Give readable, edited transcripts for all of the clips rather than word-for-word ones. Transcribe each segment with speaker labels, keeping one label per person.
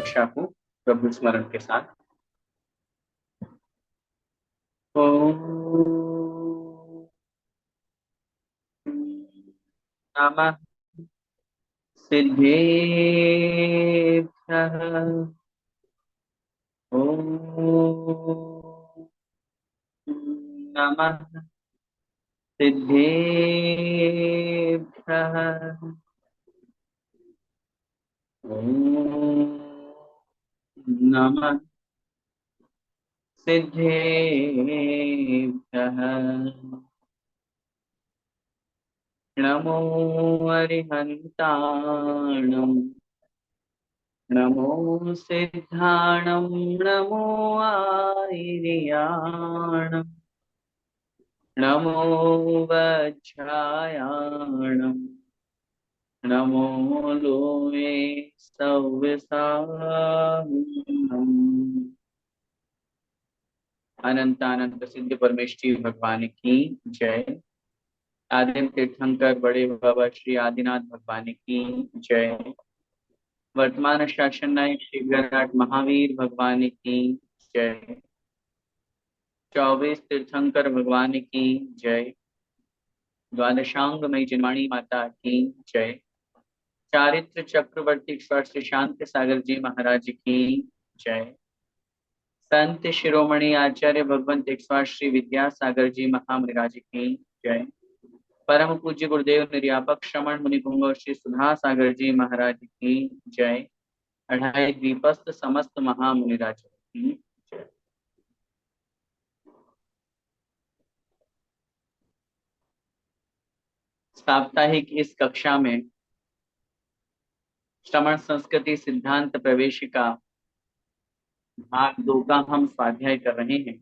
Speaker 1: कक्षा को प्रभु स्मरण के साथ। ओम नमः सिद्धेभ्यः। ओम नमः सिद्धेभ्यः। ओम नमः सिद्धेभ्यः। नमो अरिहन्ताणं नमो सिद्धाणं नमो आयर्याणं नमो वज्रायाणं नमो लोमे सव्यसायनम्। अनंत अनंत सिद्ध परमेश्वरी भगवान की जय। आदिम तीर्थंकर बड़े बाबा श्री आदिनाथ भगवान की जय। वर्तमान शासन नायक श्री विराट महावीर भगवान की जय। 24 तीर्थंकर भगवान की जय। द्वादशांग मई जिनवाणी माता की जय। चारित्र चक्रवर्ती श्री शांति सागर जी महाराज की जय। संत शिरोमणि आचार्य भगवंत श्री विद्यासागर जी महामृगाज की जय। परम पूज्य गुरुदेव निर्यापक श्रमण मुनि पुंगव श्री सुधा सागर जी महाराज की जय। अढ़ाई द्वीपस्थ समस्त महामुनिराज की जय। साप्ताहिक इस कक्षा में श्रमण संस्कृति सिद्धांत प्रवेशिका भाग 2 का हम स्वाध्याय कर रहे हैं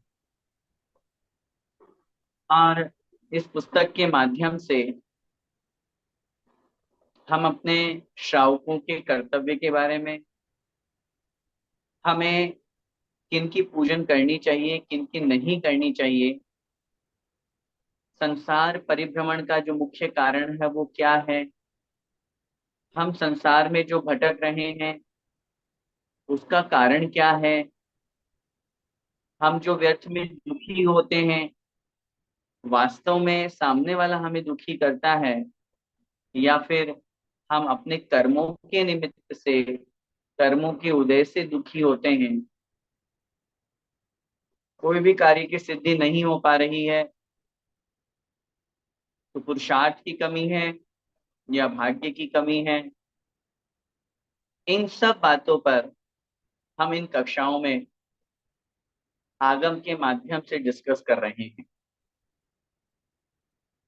Speaker 1: और इस पुस्तक के माध्यम से हम अपने श्रावकों के कर्तव्य के बारे में, हमें किन की पूजन करनी चाहिए किन की नहीं करनी चाहिए, संसार परिभ्रमण का जो मुख्य कारण है वो क्या है, हम संसार में जो भटक रहे हैं उसका कारण क्या है, हम जो व्यर्थ में दुखी होते हैं वास्तव में सामने वाला हमें दुखी करता है या फिर हम अपने कर्मों के निमित्त से, कर्मों के उदय से दुखी होते हैं। कोई भी कार्य की सिद्धि नहीं हो पा रही है तो पुरुषार्थ की कमी है या भाग्य की कमी है। इन सब बातों पर हम इन कक्षाओं में आगम के माध्यम से डिस्कस कर रहे हैं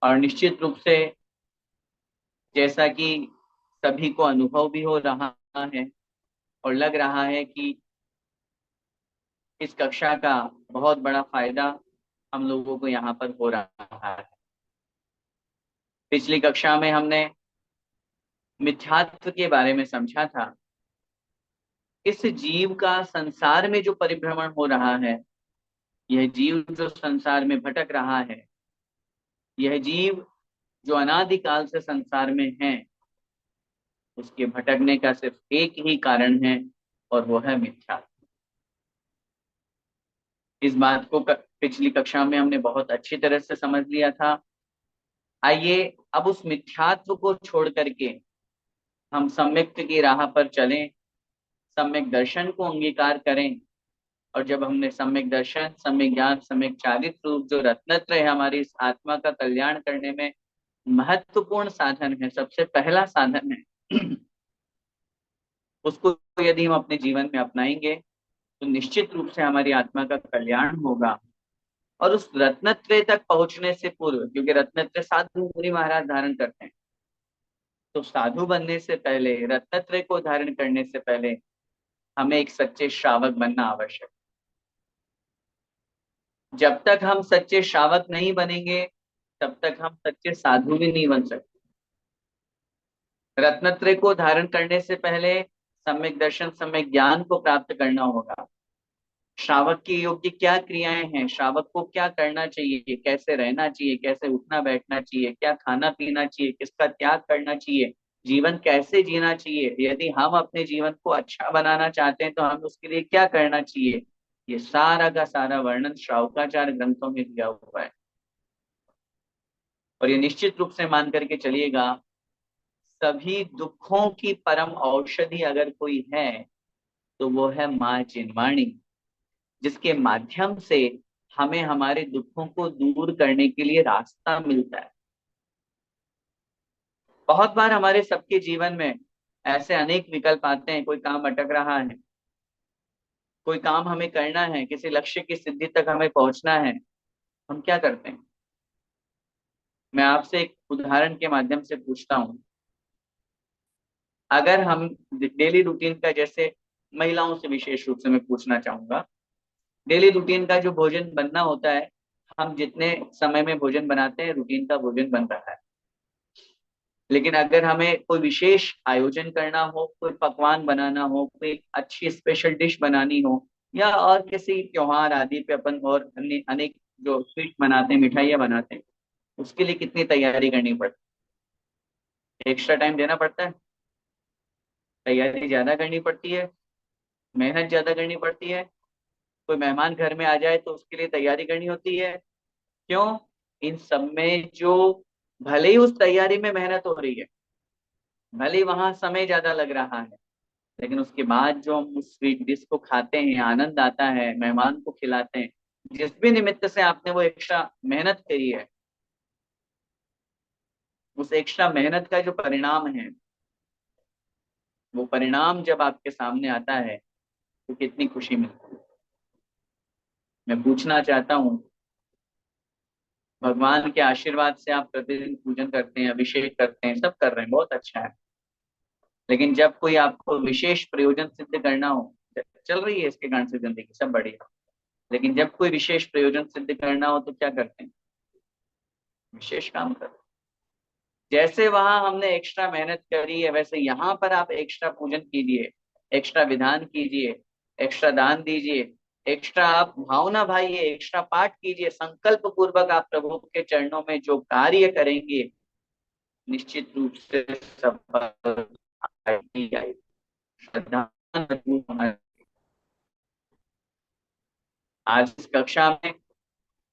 Speaker 1: और निश्चित रूप से जैसा कि सभी को अनुभव भी हो रहा है और लग रहा है कि इस कक्षा का बहुत बड़ा फायदा हम लोगों को यहाँ पर हो रहा है। पिछली कक्षा में हमने मिथ्यात्व के बारे में समझा था। इस जीव का संसार में जो परिभ्रमण हो रहा है, यह जीव जो संसार में भटक रहा है, यह जीव जो अनादिकाल से संसार में है, उसके भटकने का सिर्फ एक ही कारण है और वो है मिथ्यात्व। इस बात को पिछली कक्षा में हमने बहुत अच्छी तरह से समझ लिया था। आइए अब उस मिथ्यात्व को छोड़ करके हम सम्यक्त की राह पर चलें, सम्यक दर्शन को अंगीकार करें। और जब हमने सम्यक दर्शन, सम्यक ज्ञान, सम्यक चारित्र रूप जो रत्नत्रय है हमारी इस आत्मा का कल्याण करने में महत्वपूर्ण साधन है, सबसे पहला साधन है, उसको यदि हम अपने जीवन में अपनाएंगे तो निश्चित रूप से हमारी आत्मा का कल्याण होगा। और उस रत्नत्रय तक पहुंचने से पूर्व, क्योंकि रत्नत्रय साधु मुनि महाराज धारण करते हैं, तो साधु बनने से पहले, रत्नत्रय को धारण करने से पहले हमें एक सच्चे श्रावक बनना आवश्यक। जब तक हम सच्चे श्रावक नहीं बनेंगे तब तक हम सच्चे साधु भी नहीं बन सकते। रत्नत्रय को धारण करने से पहले सम्यक दर्शन, सम्यक ज्ञान को प्राप्त करना होगा। श्रावक की योग्य क्या क्रियाएं हैं, श्रावक को क्या करना चाहिए, कैसे रहना चाहिए, कैसे उठना बैठना चाहिए, क्या खाना पीना चाहिए, किसका त्याग करना चाहिए, जीवन कैसे जीना चाहिए, यदि हम अपने जीवन को अच्छा बनाना चाहते हैं तो हमें उसके लिए क्या करना चाहिए, ये सारा का सारा वर्णन श्रावकाचार्य ग्रंथों में दिया हुआ है। और ये निश्चित रूप से मान करके चलिएगा, सभी दुखों की परम औषधि अगर कोई है तो वो है माँ जिनवाणी, जिसके माध्यम से हमें हमारे दुखों को दूर करने के लिए रास्ता मिलता है। बहुत बार हमारे सबके जीवन में ऐसे अनेक विकल्प आते हैं, कोई काम अटक रहा है, कोई काम हमें करना है, किसी लक्ष्य की सिद्धि तक हमें पहुंचना है, हम क्या करते हैं। मैं आपसे एक उदाहरण के माध्यम से पूछता हूँ, अगर हम डेली रूटीन का, जैसे महिलाओं से विशेष रूप से मैं पूछना चाहूंगा, डेली रूटीन का जो भोजन बनना होता है, हम जितने समय में भोजन बनाते हैं रूटीन का भोजन बन रहा है। लेकिन अगर हमें कोई विशेष आयोजन करना हो, कोई पकवान बनाना हो, कोई अच्छी स्पेशल डिश बनानी हो, या और किसी त्योहार आदि पे अपन और अनेक जो स्वीट बनाते हैं, मिठाइयाँ बनाते हैं, उसके लिए कितनी तैयारी करनी पड़ती है, एक्स्ट्रा टाइम देना पड़ता है, तैयारी ज्यादा करनी पड़ती है, मेहनत ज्यादा करनी पड़ती है। कोई मेहमान घर में आ जाए तो उसके लिए तैयारी करनी होती है। क्यों? इन सब में जो, भले ही उस तैयारी में मेहनत हो रही है, भले ही वहां समय ज्यादा लग रहा है, लेकिन उसके बाद जो हम उस स्वीट डिश को खाते हैं, आनंद आता है, मेहमान को खिलाते हैं, जिस भी निमित्त से आपने वो एक्स्ट्रा मेहनत करी है, उस एक्स्ट्रा मेहनत का जो परिणाम है, वो परिणाम जब आपके सामने आता है तो कितनी खुशी मिलती है। मैं पूछना चाहता हूँ, भगवान के आशीर्वाद से आप प्रतिदिन पूजन करते हैं, अभिषेक करते हैं, सब कर रहे हैं, बहुत अच्छा है। लेकिन जब कोई आपको विशेष प्रयोजन सिद्ध करना हो, चल रही है इसके कारण से जिंदगी सब बढ़िया, लेकिन जब कोई विशेष प्रयोजन सिद्ध करना हो तो क्या करते हैं, विशेष काम करते हैं। जैसे वहां हमने एक्स्ट्रा मेहनत करी है, वैसे यहाँ पर आप एक्स्ट्रा पूजन कीजिए, एक्स्ट्रा विधान कीजिए, एक्स्ट्रा दान दीजिए, एक्स्ट्रा आप भावना भाइये, एक्स्ट्रा पाठ कीजिए, संकल्प पूर्वक आप प्रभु के चरणों में जो कार्य करेंगे, निश्चित रूप से सफल आएगी आएगी। श्रद्धा मजबूत होना। आज इस कक्षा में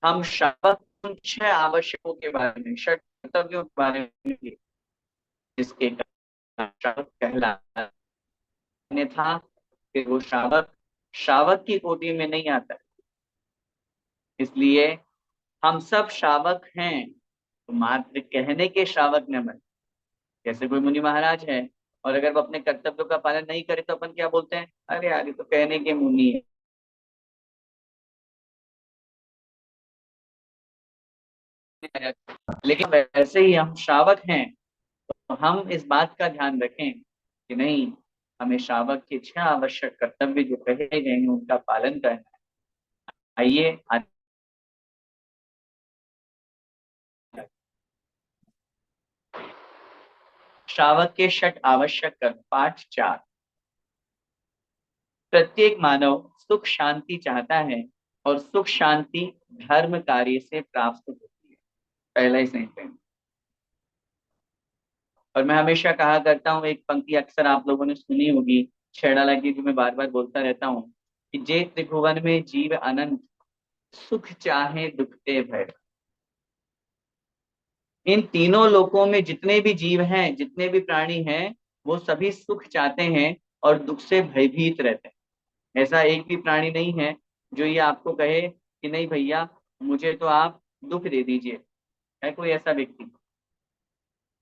Speaker 1: हम श्रावक उन 6 आवश्यकों के बारे में, 6 कर्तव्यों के बारे में, जिसके कारण श्रावक कहलाता है। अन्यथा फिर वो श्रावक श्रावक की कोटि में नहीं आता है। इसलिए हम सब श्रावक हैं, तो मात्र कहने के श्रावक न बने। जैसे कोई मुनि महाराज है और अगर वो अपने कर्तव्यों का पालन नहीं करे तो अपन क्या बोलते हैं, अरे यार ये तो कहने के मुनि है। लेकिन वैसे ही हम श्रावक हैं, तो हम इस बात का ध्यान रखें कि नहीं, हमें श्रावक के 6 आवश्यक कर्तव्य जो कहे गए हैं उनका पालन करना है। आइए श्रावक के 6 आवश्यक कर्म, पाठ 4। प्रत्येक मानव सुख शांति चाहता है और सुख शांति धर्म कार्य से प्राप्त होती है। पहला ही सेंटेंस। और मैं हमेशा कहा करता हूँ, एक पंक्ति अक्सर आप लोगों ने सुनी होगी, छेड़ाला की, जो मैं बार बार बोलता रहता हूँ, कि जे त्रिभुवन में जीव अनंत, सुख चाहे दुखते भय। इन तीनों लोकों में जितने भी जीव हैं, जितने भी प्राणी हैं, वो सभी सुख चाहते हैं और दुख से भयभीत रहते हैं। ऐसा एक भी प्राणी नहीं है जो ये आपको कहे कि नहीं भैया मुझे तो आप दुख दे दीजिए। है कोई ऐसा व्यक्ति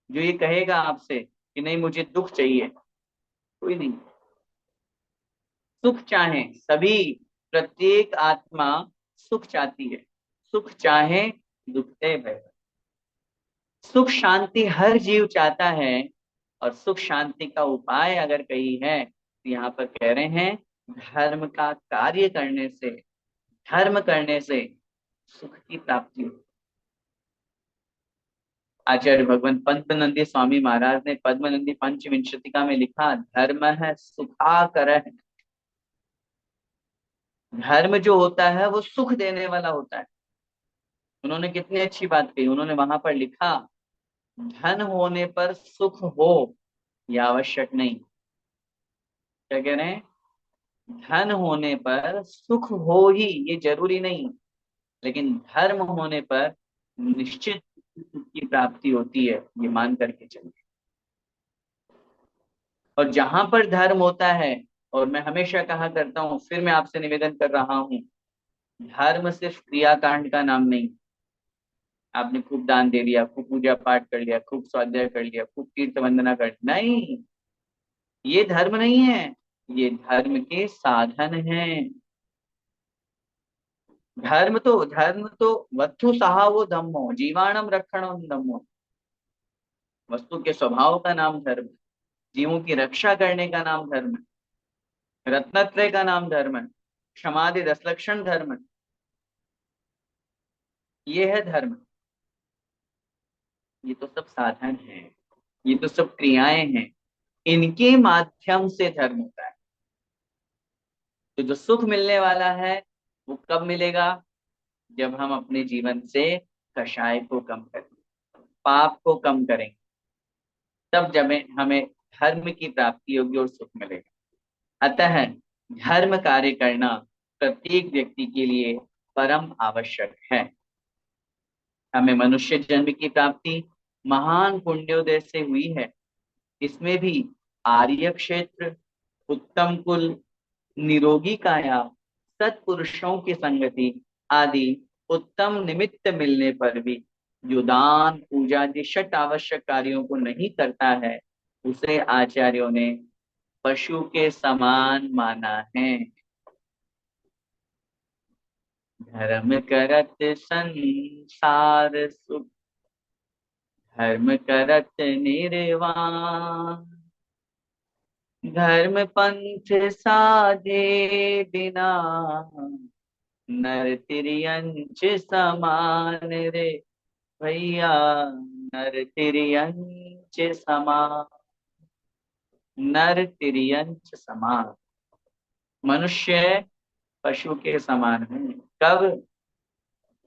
Speaker 1: जो ये कहेगा आपसे कि नहीं मुझे दुख चाहिए? कोई नहीं। सुख चाहे सभी, प्रत्येक आत्मा सुख चाहती है, सुख चाहे दुखते भय। सुख शांति हर जीव चाहता है, और सुख शांति का उपाय अगर कहीं है तो यहाँ पर कह रहे हैं, धर्म का कार्य करने से, धर्म करने से सुख की प्राप्ति हो। आचार्य भगवान पद्मनंदी स्वामी महाराज ने पद्मनंदी पंचविंशतिका में लिखा, धर्म है सुखाकर। धर्म जो होता है वो सुख देने वाला होता है। उन्होंने कितनी अच्छी बात कही, उन्होंने वहां पर लिखा, धन होने पर सुख हो, यह आवश्यक नहीं। क्या कह रहे हैं? धन होने पर सुख हो ही ये जरूरी नहीं, लेकिन धर्म होने पर निश्चित सुख की प्राप्ति होती है, ये मान करके चलिए। और जहां पर धर्म होता है, और मैं हमेशा कहा करता हूं, फिर मैं आपसे निवेदन कर रहा हूं, धर्म सिर्फ क्रियाकांड का नाम नहीं। आपने खूब दान दे दिया, खूब पूजा पाठ कर लिया, खूब स्वाध्याय कर लिया, खूब तीर्थ वंदना कर, नहीं, ये धर्म नहीं है। ये धर्म के साधन हैं। धर्म तो वस्तु सहावो धम्मो जीवाणम रक्षणम धम्मो। वस्तु के स्वभाव का नाम धर्म है। जीवों की रक्षा करने का नाम धर्म है। रत्नत्रय का नाम धर्म है। क्षमादि 10 लक्षण धर्म है। ये है धर्म। ये तो सब साधन है, ये तो सब क्रियाएं हैं। इनके माध्यम से धर्म होता है। तो जो सुख मिलने वाला है वो कब मिलेगा? जब हम अपने जीवन से कषाय को कम करें, पाप को कम करें, तब जब हमें धर्म की प्राप्ति होगी और सुख मिलेगा। अतः धर्म कार्य करना प्रत्येक व्यक्ति के लिए परम आवश्यक है। हमें मनुष्य जन्म की प्राप्ति महान पुण्योदय से हुई है। इसमें भी आर्य क्षेत्र, उत्तम कुल, निरोगी काया, सत्पुरुषों की संगति आदि उत्तम निमित्त मिलने पर भी जो दान पूजा आदि षट आवश्यक कार्यों को नहीं करता है, उसे आचार्यों ने पशु के समान माना है। धर्म करत संसार सुख, धर्म करत निर्वाण, धर्म पंथ साधे बिना, नर तिर्यंच समान रे भैया, नर तिर्यंच समान। नर तिर्यंच समान, मनुष्य पशु के समान है। कब?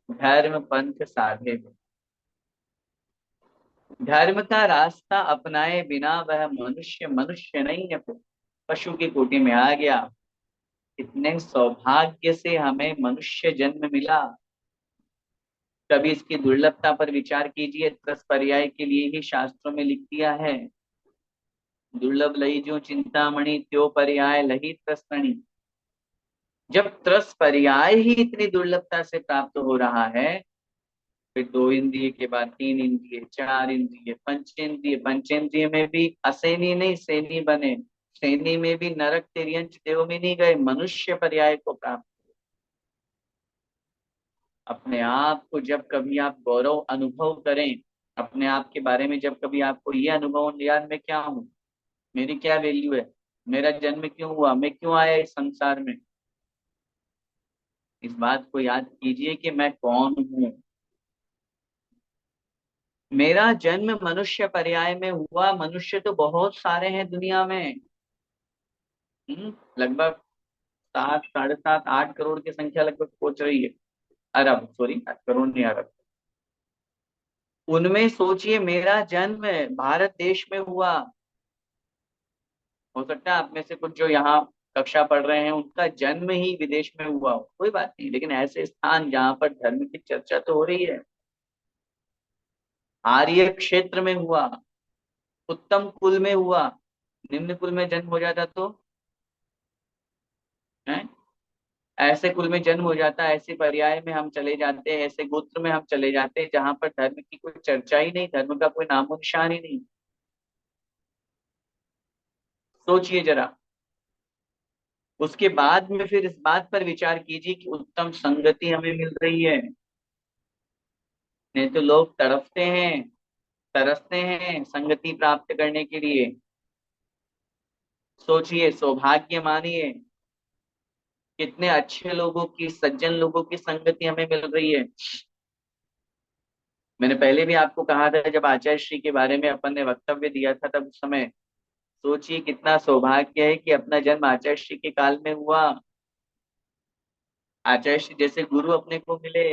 Speaker 1: धर्म पंथ साधे। धर्म का रास्ता अपनाए बिना वह मनुष्य मनुष्य नहीं है, फिर पशु की कोटि में आ गया। इतने सौभाग्य से हमें मनुष्य जन्म मिला। कभी इसकी दुर्लभता पर विचार कीजिए। त्रस पर्याय के लिए ही शास्त्रों में लिख दिया है, दुर्लभ लई जो चिंतामणि त्यो पर्याय लही त्रस्तणी। जब त्रस पर्याय ही इतनी दुर्लभता से प्राप्त हो रहा है, फिर 2 इंद्रिय के बाद 3 इंद्रिय, 4 इंद्रिय, पंचेंद्रिय, पंचेंद्रिय में भी असैनी नहीं सैनी बने, सैनी में भी नरक तिर्यंच देव में नहीं गए, मनुष्य पर्याय को प्राप्त। अपने आप को जब कभी आप गौरव अनुभव करें, अपने आप के बारे में जब कभी आपको ये अनुभव, यार मैं क्या हूँ, मेरी क्या वैल्यू है, मेरा जन्म क्यों हुआ, मैं क्यों आया इस संसार में, इस बात को याद कीजिए कि मैं कौन हूँ। मेरा जन्म मनुष्य पर्याय में हुआ। मनुष्य तो बहुत सारे हैं दुनिया में। लगभग 7, 7.5, 8 करोड़ की संख्या लगभग पहुंच रही है। अरब, सॉरी, करोड़ नहीं, अरब। उनमें सोचिए मेरा जन्म भारत देश में हुआ। हो सकता है आप में से कुछ जो यहाँ कक्षा पढ़ रहे हैं उनका जन्म ही विदेश में हुआ हो, कोई बात नहीं, लेकिन ऐसे स्थान जहाँ पर धर्म की चर्चा तो हो रही है। आर्य क्षेत्र में हुआ, उत्तम कुल में हुआ। निम्न कुल में जन्म हो जाता तो है, ऐसे कुल में जन्म हो जाता, ऐसे पर्याय में हम चले जाते, ऐसे गोत्र में हम चले जाते जहां पर धर्म की कोई चर्चा ही नहीं, धर्म का कोई नामो निशान ही नहीं। सोचिए जरा। उसके बाद में फिर इस बात पर विचार कीजिए कि उत्तम संगति हमें मिल रही है। नहीं तो लोग तड़पते हैं, तरसते हैं संगति प्राप्त करने के लिए। सोचिए, सौभाग्य मानिए, कितने अच्छे लोगों की, सज्जन लोगों की संगति हमें मिल रही है। मैंने पहले भी आपको कहा था, जब आचार्य श्री के बारे में अपन ने वक्तव्य दिया था, तब उस समय सोचिए कितना सौभाग्य है कि अपना जन्म आचार्य श्री के काल में हुआ। आचार्य श्री जैसे गुरु अपने को मिले।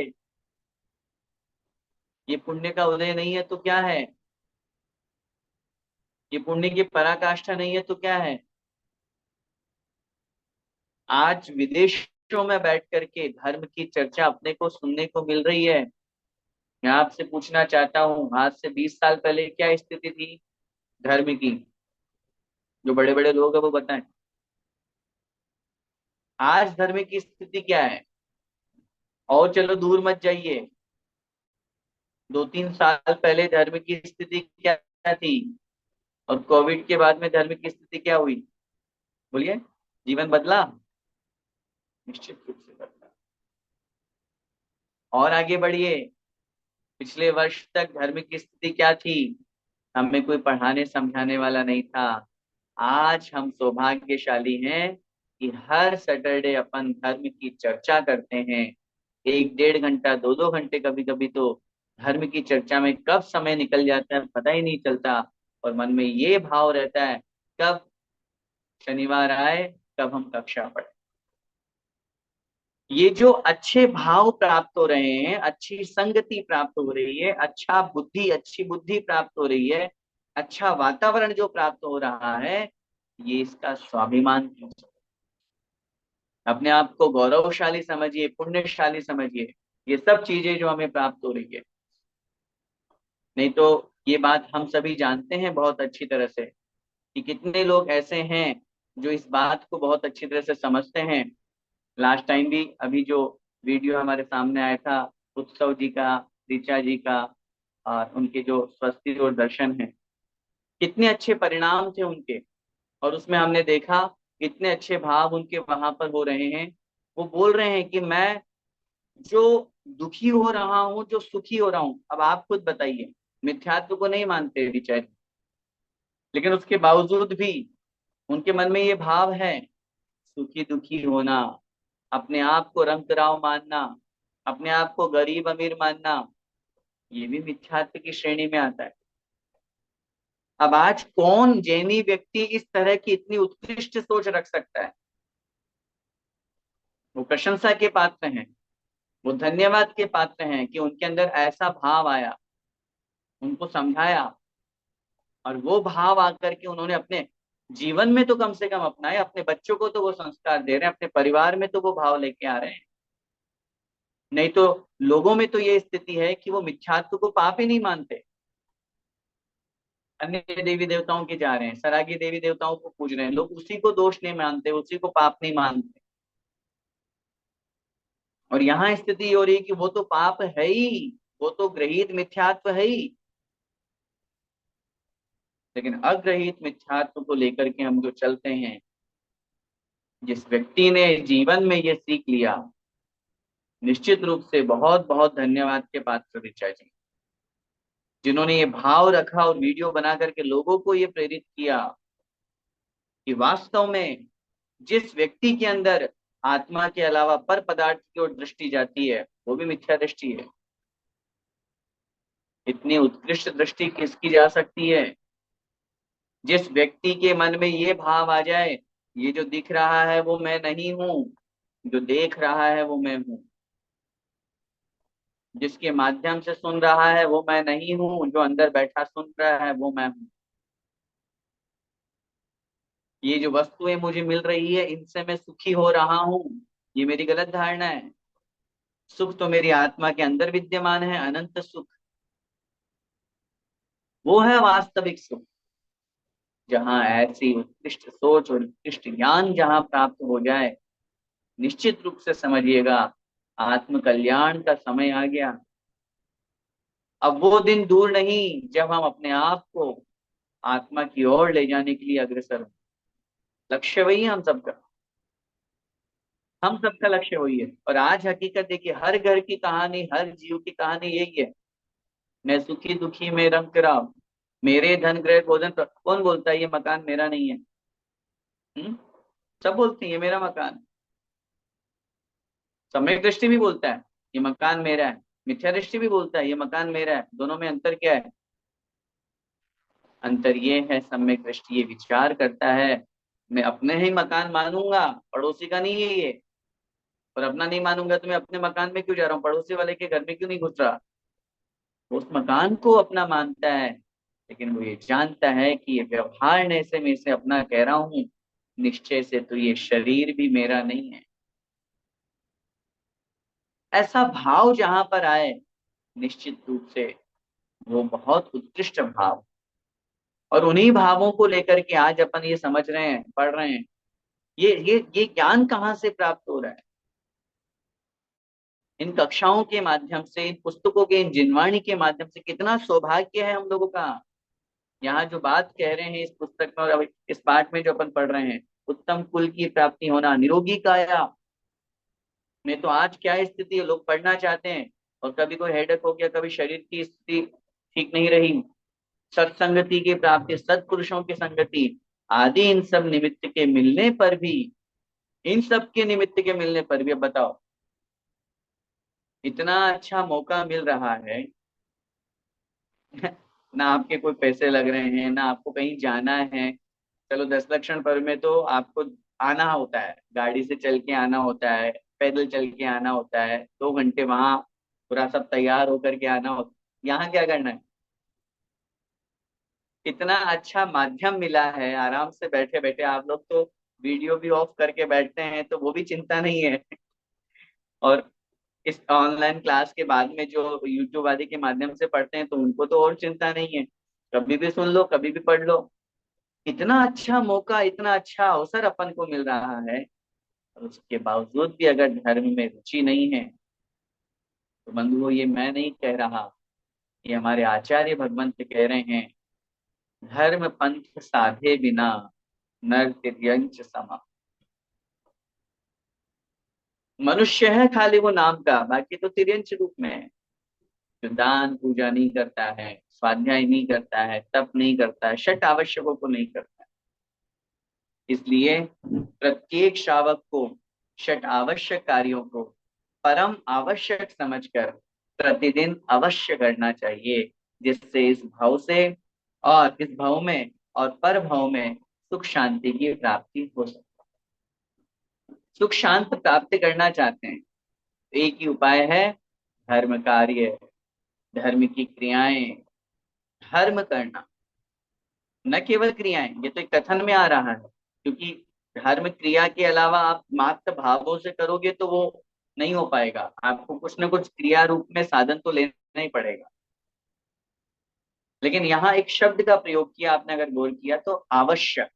Speaker 1: ये पुण्य का उदय नहीं है तो क्या है? ये पुण्य की पराकाष्ठा नहीं है तो क्या है? आज विदेशों में बैठ करके धर्म की चर्चा अपने को सुनने को मिल रही है। मैं आपसे पूछना चाहता हूँ, आज से 20 साल पहले क्या स्थिति थी धर्म की? जो बड़े बड़े लोग हैं वो बताएं, आज धर्म की स्थिति क्या है? और चलो दूर मत जाइए, 2-3 साल पहले धर्म की स्थिति क्या थी? और कोविड के बाद में धर्म की स्थिति क्या हुई? बोलिए। जीवन बदला? निश्चित रूप से बदला। और आगे बढ़िए, पिछले वर्ष तक धर्म की स्थिति क्या थी? हमें कोई पढ़ाने समझाने वाला नहीं था। आज हम सौभाग्यशाली हैं कि हर सैटरडे अपन धर्म की चर्चा करते हैं। 1-1.5 घंटा, 2-2 घंटे कभी कभी तो धर्म की चर्चा में कब समय निकल जाता है पता ही नहीं चलता। और मन में ये भाव रहता है, कब शनिवार आए, कब हम कक्षा पढ़े। ये जो अच्छे भाव प्राप्त हो रहे हैं, अच्छी संगति प्राप्त हो रही है, अच्छी बुद्धि प्राप्त हो रही है, अच्छा वातावरण जो प्राप्त हो रहा है, ये इसका स्वाभिमान कीजिए। अपने आप को गौरवशाली समझिए, पुण्यशाली समझिए। ये सब चीजें जो हमें प्राप्त हो रही है, नहीं तो ये बात हम सभी जानते हैं बहुत अच्छी तरह से कि कितने लोग ऐसे हैं जो इस बात को बहुत अच्छी तरह से समझते हैं। लास्ट टाइम भी अभी जो वीडियो हमारे सामने आया था उत्सव जी का, ऋचा जी का, और उनके जो स्वस्ति और दर्शन है, कितने अच्छे परिणाम थे उनके। और उसमें हमने देखा कितने अच्छे भाव उनके वहां पर हो रहे हैं। वो बोल रहे हैं कि मैं जो दुखी हो रहा हूँ, जो सुखी हो रहा हूँ, अब आप खुद बताइए। मिथ्यात्व को नहीं मानते ऋचा जी, लेकिन उसके बावजूद भी उनके मन में ये भाव है, सुखी दुखी होना, अपने आप को रंगराव मानना, अपने आप को गरीब अमीर मानना, ये भी मिथ्यात्व की श्रेणी में आता है। अब आज कौन जैनी व्यक्ति इस तरह की इतनी उत्कृष्ट सोच रख सकता है? वो प्रशंसा के पात्र हैं, वो धन्यवाद के पात्र हैं कि उनके अंदर ऐसा भाव आया, उनको समझाया, और वो भाव आकर के उन्होंने अपने जीवन में तो कम से कम अपनाए। अपने बच्चों को तो वो संस्कार दे रहे हैं, अपने परिवार में तो वो भाव लेके आ रहे हैं। नहीं तो लोगों में तो ये स्थिति है कि वो मिथ्यात्व को पाप ही नहीं मानते, अन्य देवी देवताओं के जा रहे हैं, सरागी देवी देवताओं को पूज रहे हैं, लोग उसी को दोष नहीं मानते, उसी को पाप नहीं मानते। और यहाँ स्थिति ये हो रही है कि वो तो पाप है ही, वो तो गृहीत मिथ्यात्व है ही। लेकिन अग्रहित मिथ्यात्व को लेकर के हम जो चलते हैं, जिस व्यक्ति ने जीवन में ये सीख लिया, निश्चित रूप से बहुत बहुत धन्यवाद के पात्र ऋचा जी, जिन्होंने ये भाव रखा और वीडियो बना करके लोगों को ये प्रेरित किया कि वास्तव में जिस व्यक्ति के अंदर आत्मा के अलावा पर पदार्थ की ओर दृष्टि जाती है, वो भी मिथ्या दृष्टि है। इतनी उत्कृष्ट दृष्टि किसकी जा सकती है? जिस व्यक्ति के मन में ये भाव आ जाए, ये जो दिख रहा है वो मैं नहीं हूं, जो देख रहा है वो मैं हूं, जिसके माध्यम से सुन रहा है वो मैं नहीं हूं, जो अंदर बैठा सुन रहा है वो मैं हूं। ये जो वस्तुएं मुझे मिल रही है, इनसे मैं सुखी हो रहा हूं, ये मेरी गलत धारणा है। सुख तो मेरी आत्मा के अंदर विद्यमान है, अनंत सुख, वो है वास्तविक सुख। जहाँ ऐसी उत्कृष्ट सोच और उत्कृष्ट ज्ञान जहाँ प्राप्त हो जाए, निश्चित रूप से समझिएगा आत्म कल्याण का समय आ गया। अब वो दिन दूर नहीं जब हम अपने आप को आत्मा की ओर ले जाने के लिए अग्रसर हों। लक्ष्य वही है हम सबका, हम सबका लक्ष्य वही है। और आज हकीकत देखिए, हर घर की कहानी, हर जीव की कहानी यही है, मैं सुखी दुखी में रंग राव, मेरे धन ग्रह भोजन कौन बोलता है ये मकान मेरा नहीं है? सब बोलते हैं ये मेरा मकान। सम्यक दृष्टि भी बोलता है ये मकान मेरा है, मिथ्या दृष्टि भी बोलता है ये मकान मेरा है। दोनों में अंतर क्या है? अंतर ये है, सम्यक दृष्टि ये विचार करता है, मैं अपने ही मकान मानूंगा, पड़ोसी का नहीं है ये। और अपना नहीं मानूंगा तो मैं अपने मकान में क्यों जा रहा हूँ, पड़ोसी वाले के घर में क्यों नहीं घुस रहा? वो उस मकान को अपना मानता है, लेकिन वो ये जानता है कि ये व्यवहार से मैं इसे अपना कह रहा हूं, निश्चय से तो ये शरीर भी मेरा नहीं है। ऐसा भाव जहां पर आए, निश्चित रूप से वो बहुत उत्कृष्ट भाव। और उन्हीं भावों को लेकर के आज अपन ये समझ रहे हैं, पढ़ रहे हैं। ये ज्ञान कहाँ से प्राप्त हो रहा है? इन कक्षाओं के माध्यम से, इन पुस्तकों के, इन जिनवाणी के माध्यम से। कितना सौभाग्य है हम लोगों का। यहाँ जो बात कह रहे हैं इस पुस्तक में और अब इस पाठ में जो अपन पढ़ रहे हैं, उत्तम कुल की प्राप्ति होना, निरोगी काया में, तो आज क्या स्थिति है? लोग पढ़ना चाहते हैं और कभी कोई हेडेक हो गया, कभी शरीर की स्थिति ठीक नहीं रही, सत्संगति की प्राप्ति, सत्पुरुषों की संगति आदि, इन सब निमित्त के मिलने पर भी, इन सब के निमित्त के मिलने पर भी, अब बताओ, इतना अच्छा मौका मिल रहा है। ना आपके कोई पैसे लग रहे हैं, ना आपको कहीं जाना है। चलो 10 लक्षण पर्व में तो आपको आना होता है, गाड़ी से चल के आना होता है, पैदल चल के आना होता है, 2 घंटे वहां पूरा सब तैयार होकर के आना होता है। यहाँ क्या करना है? इतना अच्छा माध्यम मिला है, आराम से बैठे बैठे। आप लोग तो वीडियो भी ऑफ करके बैठते हैं, तो वो भी चिंता नहीं है। और इस ऑनलाइन क्लास के बाद में जो यूट्यूब आदि के माध्यम से पढ़ते हैं, तो उनको तो और चिंता नहीं है, कभी भी सुन लो, कभी भी पढ़ लो। इतना अच्छा मौका, इतना अच्छा अवसर अपन को मिल रहा है, और उसके बावजूद भी अगर धर्म में रुचि नहीं है, तो बंधुओं, ये मैं नहीं कह रहा, ये हमारे आचार्य भगवंत कह रहे हैं, धर्म पंथ साधे बिना नर तिर्यंच समा। मनुष्य है खाली वो नाम का, बाकी तो तिर्यंच रूप में है। जो दान पूजा नहीं करता है, स्वाध्याय नहीं करता है, तप नहीं करता है, षट आवश्यकों को नहीं करता है। इसलिए प्रत्येक श्रावक को षट आवश्यक कार्यों को परम आवश्यक समझकर प्रतिदिन अवश्य करना चाहिए, जिससे इस भाव से और इस भाव में और पर भाव में सुख शांति की प्राप्ति हो सके। सुख शांति प्राप्त करना चाहते हैं, तो एक ही उपाय है, धर्म कार्य, धर्म की क्रियाएं, धर्म करना। न केवल क्रियाएं, ये तो एक कथन में आ रहा है, क्योंकि धर्म क्रिया के अलावा आप मात्र भावों से करोगे तो वो नहीं हो पाएगा। आपको कुछ ना कुछ क्रिया रूप में साधन तो लेना ही पड़ेगा। लेकिन यहाँ एक शब्द का प्रयोग किया आपने, अगर गौर किया तो, आवश्यक,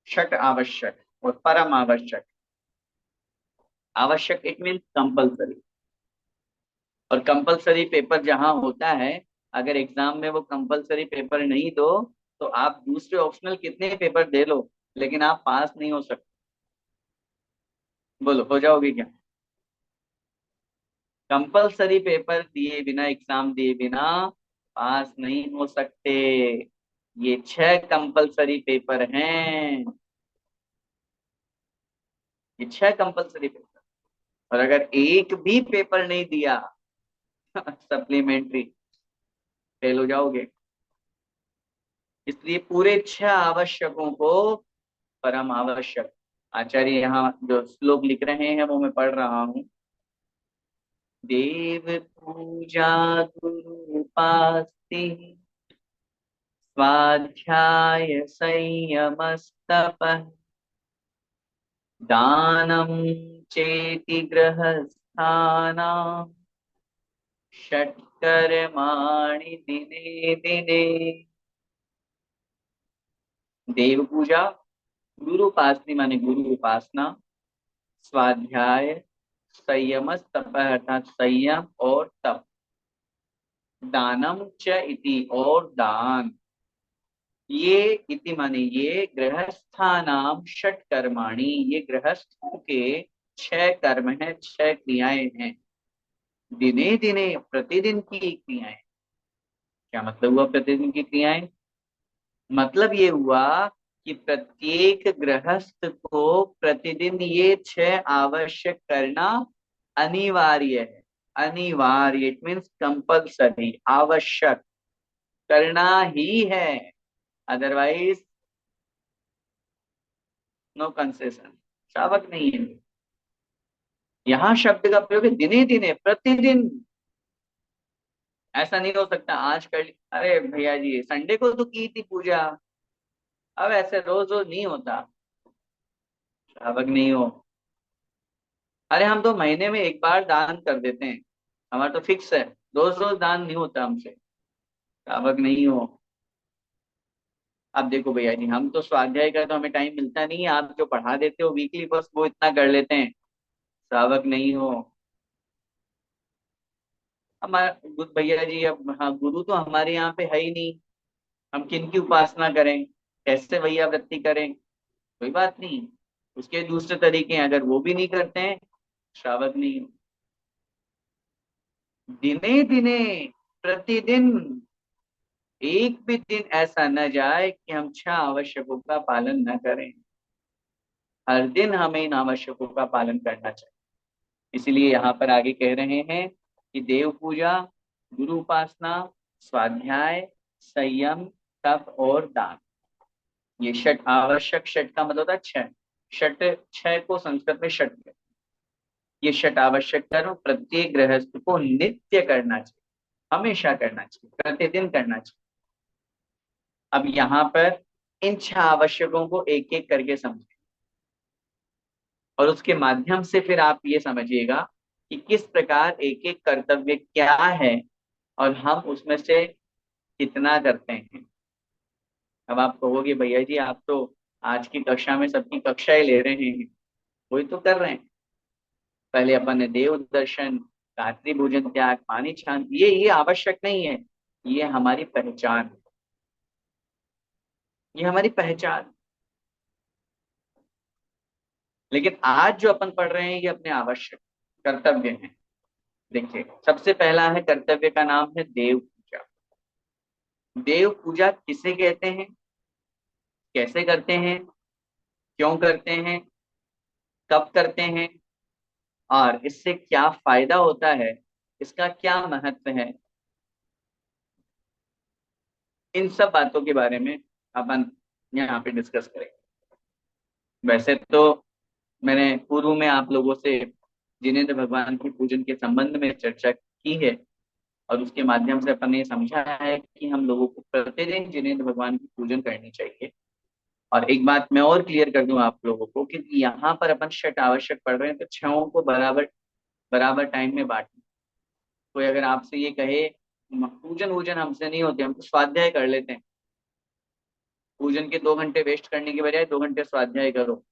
Speaker 1: षट आवश्यक और परम आवश्यक। आवश्यक इट मीन कंपलसरी। और कंपलसरी पेपर जहां होता है, अगर एग्जाम में वो कंपलसरी पेपर नहीं दो, तो आप दूसरे ऑप्शनल कितने पेपर दे लो, लेकिन आप पास नहीं हो सकते। बोलो, हो जाओगे क्या? कंपलसरी पेपर दिए बिना, एग्जाम दिए बिना पास नहीं हो सकते। ये 6 कंपलसरी पेपर हैं, ये 6 कंपलसरी पेपर। और अगर एक भी पेपर नहीं दिया सप्लीमेंट्री, फेल हो जाओगे। इसलिए पूरे 6 आवश्यकों को परम आवश्यक, आचार्य यहाँ जो श्लोक लिख रहे हैं वो मैं पढ़ रहा हूँ। देव पूजा गुरु उपास्ति, स्वाध्याय संयमस्तपः, दानं चेति गृहस्थानां, षट्कर्माणि दिने दिने। देव पूजा, गुरु उपासना माने गुरु उपासना, स्वाध्याय, संयम तप अर्थात संयम और तप, दानम च इति और दान, ये इति माने ये, गृहस्थानाम षट कर्माणि, ये गृहस्थों के 6 कर्म हैं, 6 क्रियाएं हैं। दिने दिने, प्रतिदिन की क्रियाएं। क्या मतलब हुआ प्रतिदिन की क्रियाएं? मतलब ये हुआ कि प्रत्येक गृहस्थ को प्रतिदिन ये 6 आवश्यक करना अनिवार्य है। अनिवार्य इट मीन्स कंपल्सरी, आवश्यक करना ही है, अदरवाइज नो कंसेशन, श्रावक नहीं है। यहाँ शब्द का प्रयोग है दिने दिने, प्रतिदिन। ऐसा नहीं हो सकता आज कर ली, अरे भैया जी संडे को तो की थी पूजा, अब ऐसे रोज रोज नहीं होता। श्रावक नहीं हो, अरे हम तो महीने में एक बार दान कर देते हैं, हमारा तो फिक्स है, रोज रोज दान नहीं होता हमसे। श्रावक नहीं हो। अब देखो भैया जी, हम तो स्वाध्याय का तो हमें टाइम मिलता नहीं है, आप जो पढ़ा देते हो वीकली बस वो इतना कर लेते हैं। श्रावक नहीं हो। हमारा भैया जी, अब हाँ गुरु तो हमारे यहाँ पे है ही नहीं, हम किन की उपासना करें, कैसे भैया वृत्ति करें। कोई बात नहीं, उसके दूसरे तरीके हैं, अगर वो भी नहीं करते हैं, श्रावक नहीं हो। दिने दिने, प्रतिदिन, एक भी दिन ऐसा न जाए कि हम छह आवश्यकों का पालन न करें। हर दिन हमें इन आवश्यकों का पालन करना चाहिए। इसलिए यहाँ पर आगे कह रहे हैं कि देव पूजा, गुरु उपासना, स्वाध्याय, संयम, तप और दान, ये षट आवश्यक, षट का मतलब होता है छह। षट, छह को संस्कृत में षट कहते हैं। ये षट आवश्यक कर्म प्रत्येक गृहस्थ को नित्य करना चाहिए, हमेशा करना चाहिए, प्रतिदिन करना चाहिए। अब यहाँ पर इन छह आवश्यकों को एक एक करके समझें, और उसके माध्यम से फिर आप ये समझिएगा कि किस प्रकार एक एक कर्तव्य क्या है और हम उसमें से कितना करते हैं। अब आप कहोगे भैया जी आप तो आज की कक्षा में सबकी कक्षाएं ले रहे हैं, वही तो कर रहे हैं। पहले अपन ने देव दर्शन, रात्रि भोजन त्याग, पानी छान, ये आवश्यक नहीं है, ये हमारी पहचान, ये हमारी पहचान। लेकिन आज जो अपन पढ़ रहे हैं ये अपने आवश्यक कर्तव्य हैं। देखिए सबसे पहला है कर्तव्य का नाम है देव पूजा। देव पूजा किसे कहते हैं, कैसे करते हैं, क्यों करते हैं, कब करते हैं, और इससे क्या फायदा होता है, इसका क्या महत्व है, इन सब बातों के बारे में अपन यहाँ पे डिस्कस करेंगे। वैसे तो मैंने पूर्व में आप लोगों से जिनेंद्र भगवान की पूजन के संबंध में चर्चा की है, और उसके माध्यम से अपन ने समझा है कि हम लोगों को प्रतिदिन जिनेंद्र भगवान की पूजन करनी चाहिए। और एक बात मैं और क्लियर कर दूं आप लोगों को, क्योंकि यहाँ पर अपन षट आवश्यक पढ़ रहे हैं तो छहों को बराबर बराबर टाइम में बांटें। कोई अगर आपसे ये कहे पूजन वूजन हमसे नहीं होते, हम तो स्वाध्याय कर लेते हैं, पूजन के 2 घंटे वेस्ट करने के बजाय 2 घंटे स्वाध्याय करो,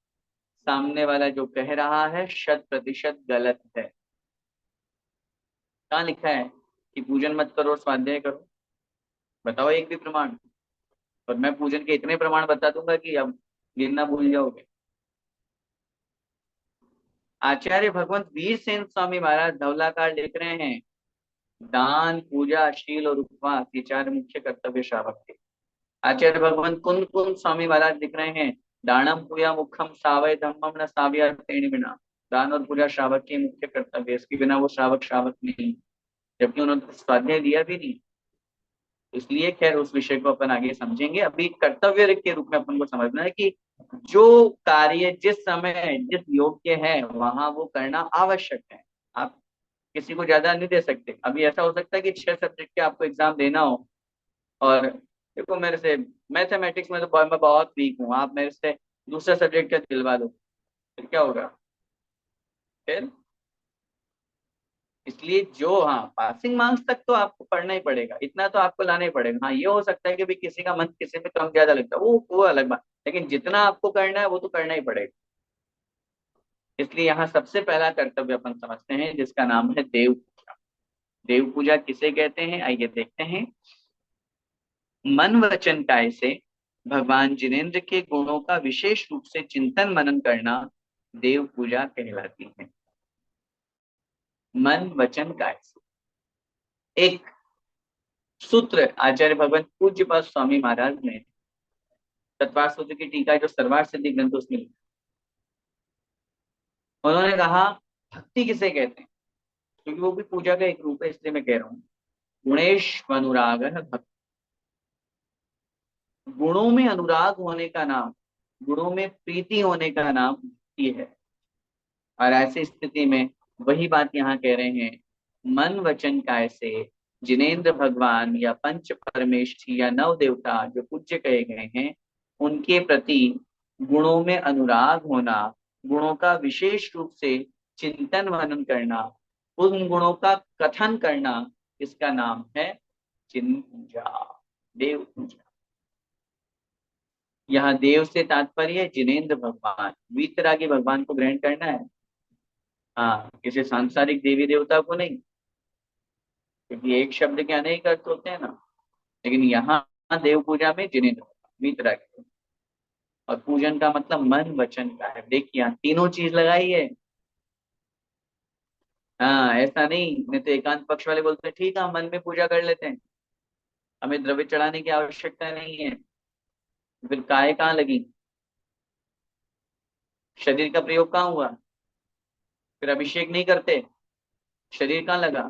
Speaker 1: सामने वाला जो कह रहा है 100% गलत है। कहाँ लिखा है कि पूजन मत करो स्वाध्याय करो? बताओ एक भी प्रमाण। और मैं पूजन के इतने प्रमाण बता दूंगा कि अब गिनना भूल जाओगे। आचार्य भगवंत वीर सेन स्वामी महाराज धवलाकार लिख रहे हैं, दान, पूजा, शील और उपवास ये चार मुख्य कर्तव्य श्रावक के। आचार्य भगवंत कुंद कुंद स्वामी महाराज लिख रहे हैं, दानम पूजा मुखम सावय धम्मम न साव्या तेन बिना। दान और पूजा श्रावक के मुख्य कर्तव्य, इसके बिना वो श्रावक श्रावक नहीं, जबकि उन्होंने स्वाध्याय दिया भी नहीं। इसलिए खैर उस विषय को अपन आगे समझेंगे, अभी कर्तव्य के रूप में अपन को समझना है कि जो कार्य जिस समय जिस योग्य है वहां वो करना आवश्यक है। आप किसी को ज्यादा नहीं दे सकते। अभी ऐसा हो सकता है कि 6 सब्जेक्ट के आपको एग्जाम देना हो, और देखो मेरे से मैथमेटिक्स में तो मैं बहुत वीक हूँ, आप मेरे से दूसरा सब्जेक्ट का दिलवा दो, फिर क्या होगा? फिर इसलिए जो, हाँ पासिंग मार्क्स तक तो आपको पढ़ना ही पड़ेगा, इतना तो आपको लाना ही पड़ेगा। हाँ ये हो सकता है कि भी किसी का मन किसी में कम ज्यादा लगता है, वो अलग बात, लेकिन जितना आपको करना है वो तो करना ही पड़ेगा। इसलिए यहाँ सबसे पहला कर्तव्य अपन समझते हैं जिसका नाम है देव पूजा। देव पूजा किसे कहते हैं आइए देखते हैं। मन वचन काय से भगवान जिनेन्द्र के गुणों का विशेष रूप से चिंतन मनन करना देव पूजा कहलाती है। मन वचन काय से, एक सूत्र आचार्य भगवान पूज्य पाद स्वामी महाराज ने तत्वार सूत्र की टीका जो सर्वार्थ सिद्धि ग्रंथ उसमें लिखा। उन्होंने कहा भक्ति किसे कहते हैं, क्योंकि वो भी पूजा का एक रूप है, इसलिए मैं कह रहा हूँ। गुणेश अनुराग भक्ति, गुणों में अनुराग होने का नाम, गुणों में प्रीति होने का नाम भक्ति है। और ऐसी स्थिति में वही बात यहाँ कह रहे हैं, मन वचन काय से जिनेंद्र भगवान या पंच परमेष्ठी या नव देवता जो पूज्य कहे गए हैं, उनके प्रति गुणों में अनुराग होना, गुणों का विशेष रूप से चिंतन मनन करना, उन गुणों का कथन करना, इसका नाम है चिन्ह पूजा, देव पूजा। यहाँ देव से तात्पर्य जिनेंद्र भगवान, वीतरागी भगवान को ग्रहण करना है। हाँ, किसी सांसारिक देवी देवता को नहीं, क्योंकि एक शब्द के अनेक अर्थ होते हैं ना। लेकिन यहाँ देव पूजा में जिनेंद्र वीतरागी, और पूजन का मतलब मन वचन का है। देखिए यहाँ तीनों चीज लगाई है। हाँ, ऐसा नहीं तो एकांत पक्ष वाले बोलते हैं ठीक है हम मन में पूजा कर लेते हैं, हमें द्रव्य चढ़ाने की आवश्यकता नहीं है। फिर काय कहाँ लगी, शरीर का प्रयोग कहाँ हुआ, फिर अभिषेक नहीं करते, शरीर कहाँ लगा।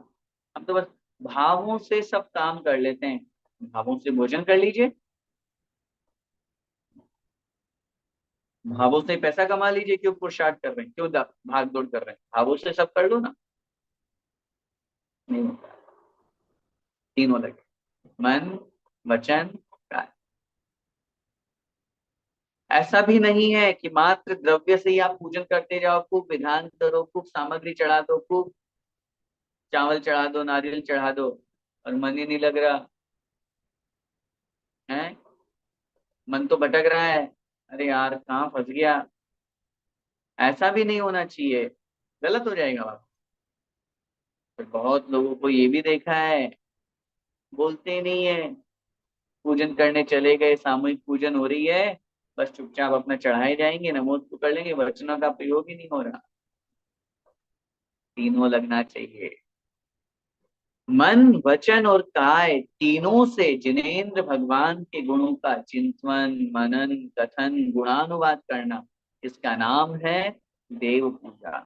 Speaker 1: हम तो बस भावों से सब काम कर लेते हैं। भावों से भोजन कर लीजिए, भावों से पैसा कमा लीजिए, क्यों पुरुषार्थ कर रहे हैं, क्यों भाग दौड़ कर रहे हैं, भावों से सब कर लो ना। नहीं होता, तीनों लगे, मन वचन काया। ऐसा भी नहीं है कि मात्र द्रव्य से ही आप पूजन करते जाओ, खूब विधान करो, खूब सामग्री चढ़ा दो, खूब चावल चढ़ा दो, नारियल चढ़ा दो, और मन ही नहीं लग रहा है, मन तो भटक रहा है, अरे यार कहाँ फंस गया। ऐसा भी नहीं होना चाहिए, गलत हो जाएगा बात। फिर बहुत लोगों को ये भी देखा है, बोलते नहीं है, पूजन करने चले गए, सामूहिक पूजन हो रही है, बस चुपचाप अपना चढ़ाए जाएंगे, नमोस्तु कर लेंगे, वचनों का प्रयोग ही नहीं हो रहा। तीनों लगना चाहिए, मन वचन और काय, तीनों से जिनेंद्र भगवान के गुणों का चिंतन मनन कथन गुणानुवाद करना, इसका नाम है देव पूजा।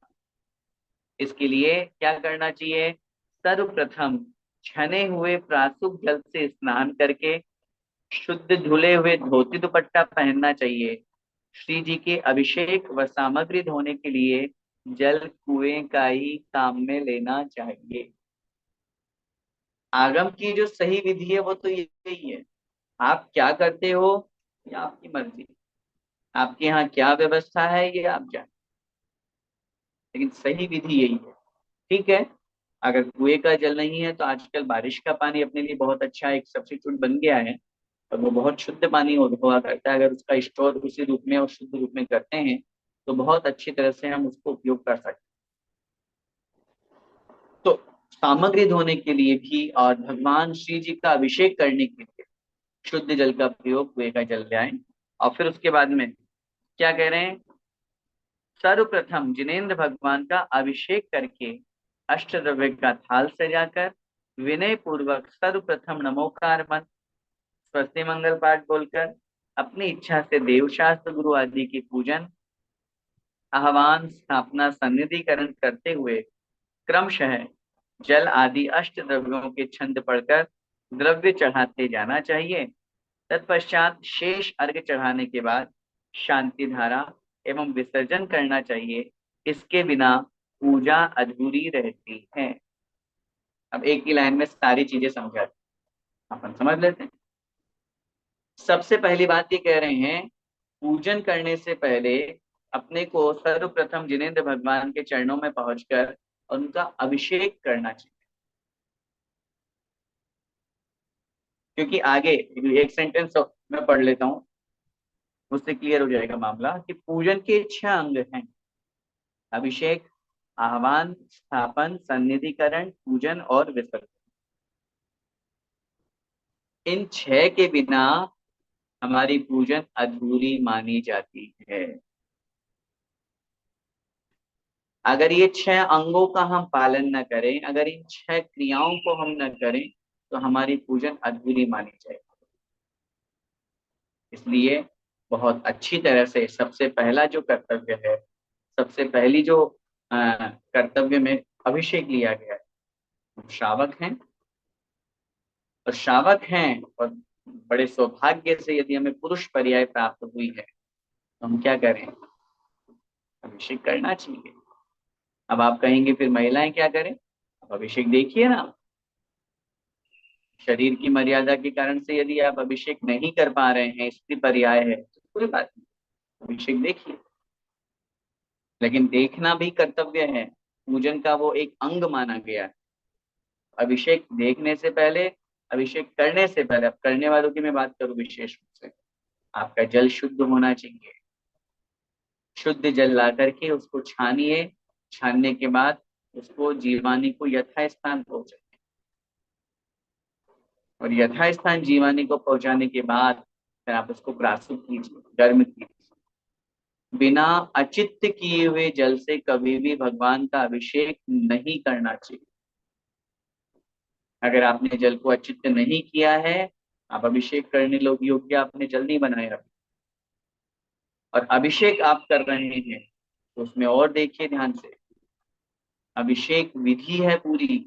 Speaker 1: इसके लिए क्या करना चाहिए, सर्वप्रथम छने हुए प्रासुक जल से स्नान करके शुद्ध धुले हुए धोती दुपट्टा पहनना चाहिए। श्री जी के अभिषेक व सामग्री धोने के लिए जल कुएं का ही काम में लेना चाहिए। आगम की जो सही विधि है वो तो यही है। आप क्या करते हो ये आपकी मर्जी, आपके यहाँ क्या व्यवस्था है ये आप जाने, लेकिन सही विधि यही है। ठीक है, अगर कुएं का जल नहीं है तो आजकल बारिश का पानी अपने लिए बहुत अच्छा एक सब्स्टिट्यूट बन गया है, और वो बहुत शुद्ध पानी हुआ करता है। अगर उसका स्टोर उसी रूप में और शुद्ध रूप में करते हैं तो बहुत अच्छी तरह से हम उसको उपयोग कर सकते हैं। तो सामग्री धोने के लिए भी और भगवान श्री जी का अभिषेक करने के लिए शुद्ध जल का प्रयोग, कुएं का जल ले आए। और फिर उसके बाद में क्या कह रहे हैं, सर्वप्रथम जिनेंद्र भगवान का अभिषेक करके अष्ट द्रव्य का थाल सजाकर विनय पूर्वक सर्वप्रथम नमोकार मन स्वस्ति मंगल पाठ बोलकर अपनी इच्छा से देवशास्त्र गुरु आदि की पूजन आह्वान स्थापना सन्निधिकरण करते हुए क्रमशः जल आदि अष्ट द्रव्यों के छंद पढ़कर द्रव्य चढ़ाते जाना चाहिए। तत्पश्चात शेष अर्घ्य चढ़ाने के बाद शांति धारा एवं विसर्जन करना चाहिए। इसके बिना पूजा अधूरी रहती है। अब एक ही लाइन में सारी चीजें समझा, अपन समझ लेते हैं। सबसे पहली बात ये कह रहे हैं, पूजन करने से पहले अपने को सर्वप्रथम जिनेंद्र भगवान के चरणों में पहुंचकर उनका अभिषेक करना चाहिए। क्योंकि आगे एक सेंटेंस मैं पढ़ लेता हूँ, उससे क्लियर हो जाएगा मामला कि पूजन के 6 अंग हैं, अभिषेक, आह्वान, स्थापन, सन्निधिकरण, पूजन और विसर्जन। इन 6 के बिना हमारी पूजन अधूरी मानी जाती है। अगर ये 6 अंगों का हम पालन न करें, अगर इन 6 क्रियाओं को हम न करें तो हमारी पूजन अधूरी मानी जाएगी। इसलिए बहुत अच्छी तरह से सबसे पहला जो कर्तव्य है, सबसे पहली जो कर्तव्य में अभिषेक लिया गया है, हम श्रावक हैं। और श्रावक हैं और बड़े सौभाग्य से यदि हमें पुरुष पर्याय प्राप्त हुई है तो हम क्या करें, अभिषेक करना चाहिए। अब आप कहेंगे फिर महिलाएं क्या करें, अब अभिषेक देखिए ना, शरीर की मर्यादा के कारण से यदि आप अभिषेक नहीं कर पा रहे हैं, स्त्री पर्याय है, तो कोई बात नहीं, अभिषेक देखिए। लेकिन देखना भी कर्तव्य है, पूजन का वो एक अंग माना गया है। अभिषेक देखने से पहले, अभिषेक करने से पहले, अब करने वालों की मैं बात करूं विशेष रूप से, आपका जल शुद्ध होना चाहिए। शुद्ध जल ला करके उसको छानिए, छानने के बाद उसको जीवानी को यथास्थान पहुंचाइए, और यथास्थान जीवानी को पहुंचाने के बाद फिर आप उसको प्रासुत कीजिए, गर्म कीजिए। बिना अचित्त किए हुए जल से कभी भी भगवान का अभिषेक नहीं करना चाहिए। अगर आपने जल को अचित्त नहीं किया है, आप अभिषेक करने लोग योग्य आपने जल नहीं बनाया, और अभिषेक आप कर रहे हैं तो उसमें और देखिए ध्यान से, अभिषेक विधि है पूरी।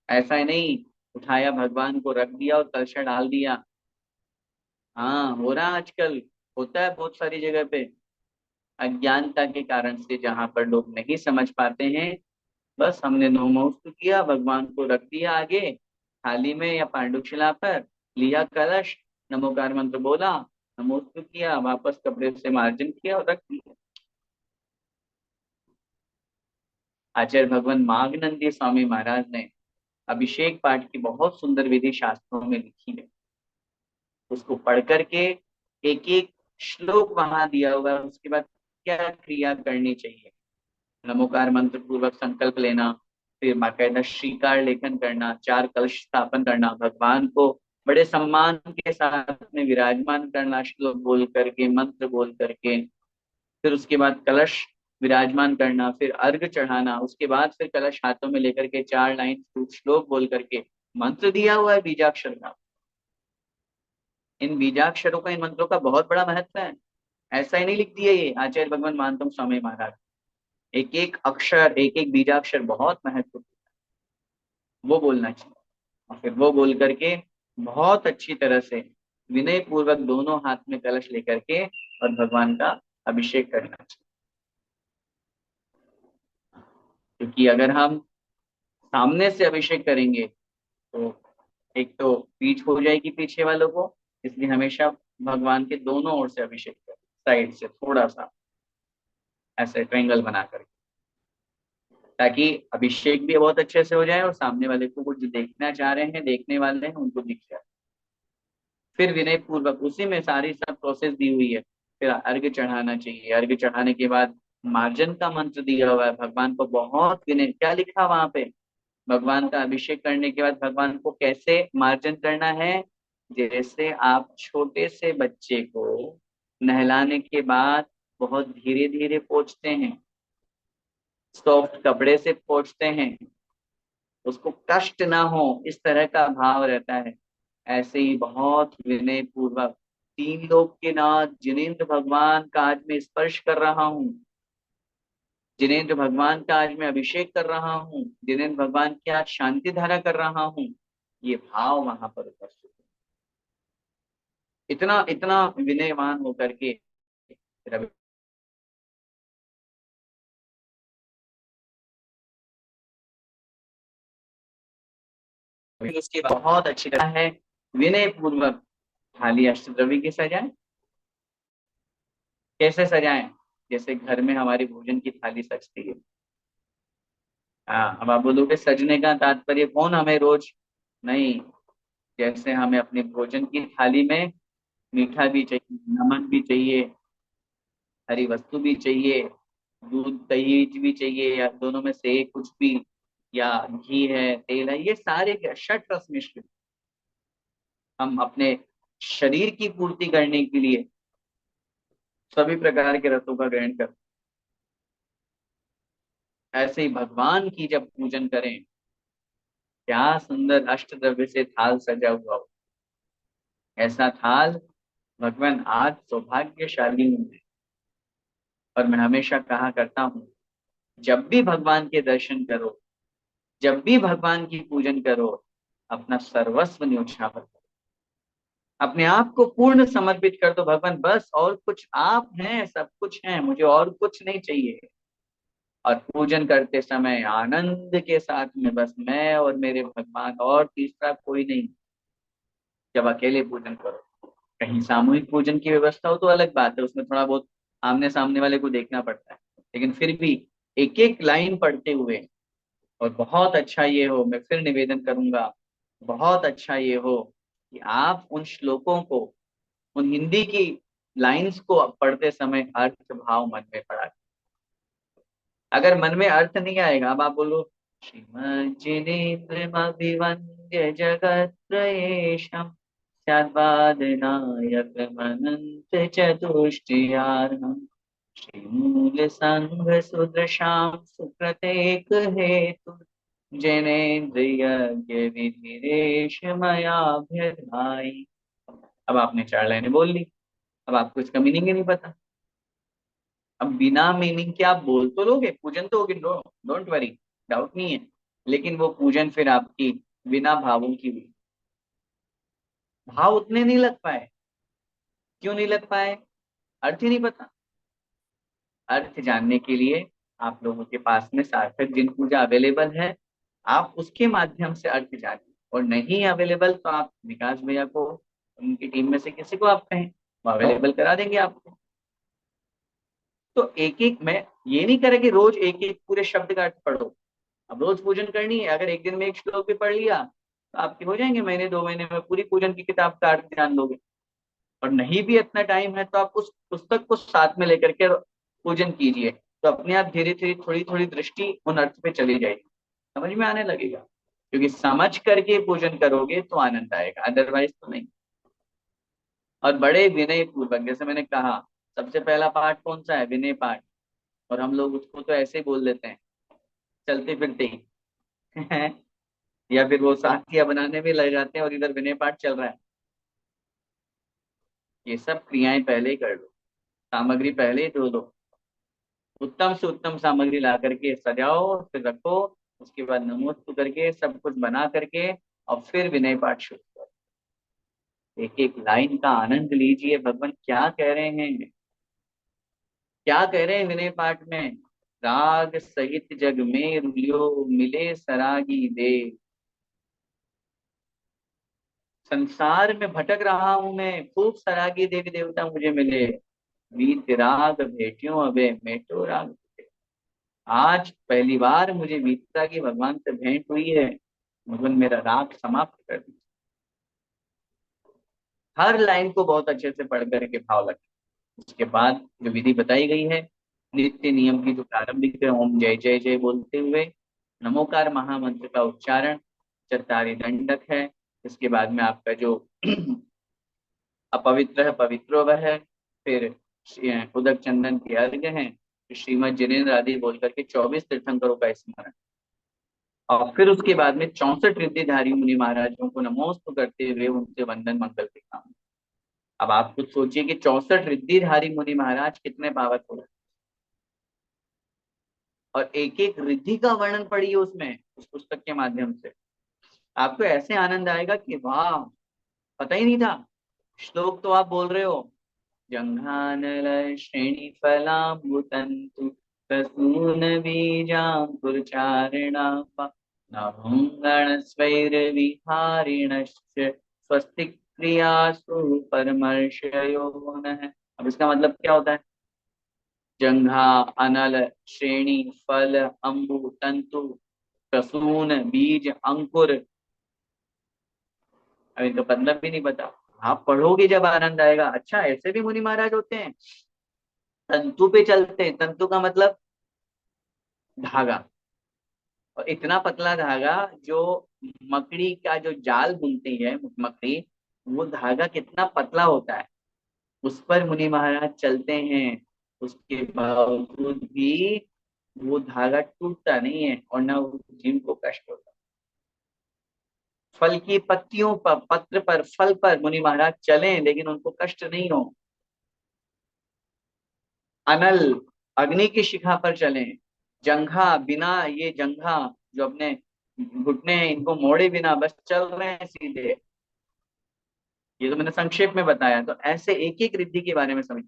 Speaker 1: ऐसा ही नहीं, उठाया भगवान को रख दिया और कलशा डाल दिया। हाँ, हो रहा आजकल, होता है बहुत सारी जगह पे। अज्ञानता के कारण से जहां पर लोग नहीं समझ पाते हैं, बस हमने नमोस्तु किया, भगवान को रख दिया आगे थाली में या पांडुशिला पर, लिया कलश, नमोकार मंत्र बोला, नमोस्तु किया, वापस कपड़े से मार्जन किया और रख दिया। आचार्य भगवान माघनंदी स्वामी महाराज ने अभिषेक पाठ की बहुत सुंदर विधि शास्त्रों में लिखी है। उसको पढ़ करके एक एक श्लोक वहां दिया हुआ है, उसके बाद क्या क्रिया करनी चाहिए। नमोकार मंत्र पूर्वक संकल्प लेना, फिर बाकायदा श्रीकार लेखन करना, 4 कलश स्थापन करना, भगवान को बड़े सम्मान के साथ में विराजमान करना, श्लोक बोल करके, मंत्र बोल करके, फिर उसके बाद कलश विराजमान करना, फिर अर्घ चढ़ाना, उसके बाद फिर कलश हाथों में लेकर के 4 लाइन श्लोक बोल करके, मंत्र दिया हुआ है बीजाक्षर का। इन बीजाक्षरों का, इन मंत्रों का बहुत बड़ा महत्व है। ऐसा ही नहीं लिख दिया ये आचार्य भगवान मानतम स्वामी महाराज, एक एक अक्षर, एक एक बीजाक्षर बहुत महत्वपूर्ण, वो बोलना चाहिए। और फिर वो बोल करके बहुत अच्छी तरह से विनय पूर्वक दोनों हाथ में कलश लेकर के और भगवान का अभिषेक करना चाहिए। क्योंकि अगर हम सामने से अभिषेक करेंगे तो एक तो पीठ हो जाएगी पीछे वालों को, इसलिए हमेशा भगवान के दोनों ओर से अभिषेक करें, साइड से थोड़ा सा ऐसे ट्रायंगल बना करके, ताकि अभिषेक भी बहुत अच्छे से हो जाए और सामने वाले को, वो जो देखना चाह रहे हैं, देखने वाले हैं, उनको दिख जाए। फिर विनय पूर्वक उसी में सारी सब प्रोसेस दी हुई है। फिर अर्घ्य चढ़ाना चाहिए, अर्घ्य चढ़ाने के बाद मार्जन का मंत्र दिया हुआ है, भगवान को बहुत विनय, क्या लिखा वहां पे, भगवान का अभिषेक करने के बाद भगवान को कैसे मार्जन करना है। जैसे आप छोटे से बच्चे को नहलाने के बाद बहुत धीरे धीरे पोंछते हैं, सॉफ्ट कपड़े से पोंछते हैं, उसको कष्ट ना हो इस तरह का भाव रहता है। ऐसे ही बहुत विनय पूर्वक, 3 लोक के नाथ जिनेन्द्र भगवान का आज मैं स्पर्श कर रहा हूँ, जिनेन्द्र भगवान का आज मैं अभिषेक कर रहा हूँ, जिनेन्द्र भगवान की आज शांति धारा कर रहा हूँ, ये भाव वहां पर उपस्थित है। इतना इतना विनयवान होकर के रवि, उसके बाद बहुत अच्छी तरह है विनय पूर्वक थाली अष्टद्रव्य की सजाएं। कैसे सजाएं, जैसे घर में हमारी भोजन की थाली सजती है। हाँ, अब आप बोलोगे सजने का तात्पर्य कौन हमें रोज, नहीं, जैसे हमें अपने भोजन की थाली में मीठा भी चाहिए, नमक भी चाहिए, हरी वस्तु भी चाहिए, दूध दही भी चाहिए, या दोनों में से एक कुछ भी, या घी है, तेल है, ये सारे क्या षट रस मिश्रित हम अपने शरीर की पूर्ति करने के लिए सभी प्रकार के रसों का ग्रहण कर। ऐसे ही भगवान की जब पूजन करें, क्या सुंदर अष्ट द्रव्य से थाल सजा हुआ हो, ऐसा थाल भगवान आज सौभाग्यशाली हूं मैं। और मैं हमेशा कहा करता हूँ, जब भी भगवान के दर्शन करो, जब भी भगवान की पूजन करो, अपना सर्वस्व न्योछावर करो, अपने आप को पूर्ण समर्पित कर दो, भगवान बस और कुछ आप हैं, सब कुछ है, मुझे और कुछ नहीं चाहिए। और पूजन करते समय आनंद के साथ में बस मैं और मेरे भगवान, और तीसरा कोई नहीं। जब अकेले पूजन करो। कहीं सामूहिक पूजन की व्यवस्था हो तो अलग बात है, उसमें थोड़ा बहुत आमने सामने वाले को देखना पड़ता है, लेकिन फिर भी एक एक लाइन पढ़ते हुए, और बहुत अच्छा ये हो, मैं फिर निवेदन करूंगा, बहुत अच्छा ये हो कि आप उन श्लोकों को, उन हिंदी की लाइंस को पढ़ते समय अर्थ भाव मन में पड़ा। अगर मन में अर्थ नहीं आएगा, अब आप बोलो श्रीमज्जिनेन्द्रमभिवन्द्य जगत्त्रयेशम स्याद्वादनायकमनंत चतुष्टयार्हम् श्रीमूल संघ सुदृशां सुकृतेक हेतु जैनेन्द्रिय विधिरेश मयाभ्यधायि। अब आपने 4 लाइनें बोल ली, अब आपको इसका मीनिंग ही नहीं पता। अब बिना मीनिंग के आप बोल तो लोगे, पूजन तो होगी, डोंट वरी, डाउट नहीं है, लेकिन वो पूजन फिर आपकी बिना भावों की हुई। भाव उतने नहीं लग पाए, क्यों नहीं लग पाए? अर्थ ही नहीं पता। अर्थ जानने के लिए आप लोगों के पास में सार्थक जिन पूजा अवेलेबल है, आप उसके माध्यम से अर्थ जानिए, और नहीं अवेलेबल तो आप विकास भैया को, उनकी टीम में से किसी को आप कहें, वो अवेलेबल करा देंगे आपको। तो एक एक, मैं ये नहीं करें कि रोज एक एक पूरे शब्द का अर्थ पढ़ो। अब रोज पूजन करनी है, अगर एक दिन में एक श्लोक भी पढ़ लिया तो आपके हो जाएंगे महीने 2 महीने में पूरी पूजन की किताब का अर्थ जान लोगे। और नहीं भी इतना टाइम है तो आप उस पुस्तक को साथ में लेकर के पूजन कीजिए, तो अपने आप धीरे धीरे थोड़ी थोड़ी दृष्टि उन अर्थ पे चली जाएगी, समझ में आने लगेगा। क्योंकि समझ करके पूजन करोगे तो आनंद आएगा, अदरवाइज तो नहीं। और बड़े विनय पूर्वक, जैसे मैंने कहा, सबसे पहला पाठ कौन सा है? विनय पाठ। और हम लोग उसको तो ऐसे ही बोल देते हैं, चलते फिरते ही या फिर वो साथिया बनाने में लग जाते हैं और इधर विनय पाठ चल रहा है। ये सब क्रियाएं पहले ही कर लो, सामग्री पहले ही धो लो, उत्तम से उत्तम सामग्री ला करके सजाओ, फिर रखो, उसके बाद नमोस्तु करके सब कुछ बना करके और फिर विनय पाठ शुरू करो। एक एक लाइन का आनंद लीजिए, भगवान क्या कह रहे हैं, क्या कह रहे हैं विनय पाठ में। राग सहित जग में रुलियो मिले सरागी दे, संसार में भटक रहा हूं मैं, खूब सरागी देवी देवता मुझे मिले, वीत राग भेटियों अबे मेटो राग। आज पहली बार मुझे वीतरा की भगवान से भेंट हुई है, भगवान मेरा राग समाप्त कर दी। हर लाइन को बहुत अच्छे से पढ़ करके भाव लगे। उसके बाद जो विधि बताई गई है, नित्य नियम की जो प्रारंभिक है, ओम जय जय जय बोलते हुए नमोकार महामंत्र का उच्चारण, चरतारी दंडक है। इसके बाद में आपका जो अपवित्र है पवित्र वह, फिर उदक चंदन के अर्घ हैं, श्रीमद जिनेन्द्र आदि बोल करके 24 तीर्थंकरों का स्मरण, और फिर उसके बाद में 64 रिद्धिधारी मुनि महाराजों को नमोस्तु करते हुए उनसे वंदन मंगल के काम। अब आप कुछ सोचिए कि 64 रिद्धिधारी मुनि महाराज कितने पावक हो रहे हैं, और एक एक रिद्धि का वर्णन पढ़िए उसमें, उस पुस्तक के माध्यम से आपको ऐसे आनंद आएगा कि वाह, पता ही नहीं था। श्लोक तो आप बोल रहे हो, जंघानल श्रेणी फलाम्बुतंतु प्रसून बीजांकुरचारिणा नभुंगण स्वैरविहारिणश्च स्वस्ति क्रियासु परमर्शयो नः। अब इसका मतलब क्या होता है? जंघा, अनल, श्रेणी, फल, अंबु, तंतु, प्रसून, बीज, अंकुर। अब इनका मतलब भी नहीं पता, आप पढ़ोगे जब आनंद आएगा। अच्छा, ऐसे भी मुनि महाराज होते हैं, तंतु पे चलते हैं। तंतु का मतलब धागा, और इतना पतला धागा जो मकड़ी का जो जाल बुनती है मकड़ी, वो धागा कितना पतला होता है, उस पर मुनि महाराज चलते हैं। उसके बावजूद भी वो धागा टूटता नहीं है और ना जिनको कष्ट होता। फल की पत्तियों पर, पत्र पर, फल पर मुनि महाराज चले लेकिन उनको कष्ट नहीं हो। अनल, अग्नि की शिखा पर चले। जंघा, बिना ये जंघा जो अपने घुटने हैं इनको मोड़े बिना बस चल रहे हैं सीधे। ये तो मैंने संक्षेप में बताया, तो ऐसे एक एक रिद्धि के बारे में समझ।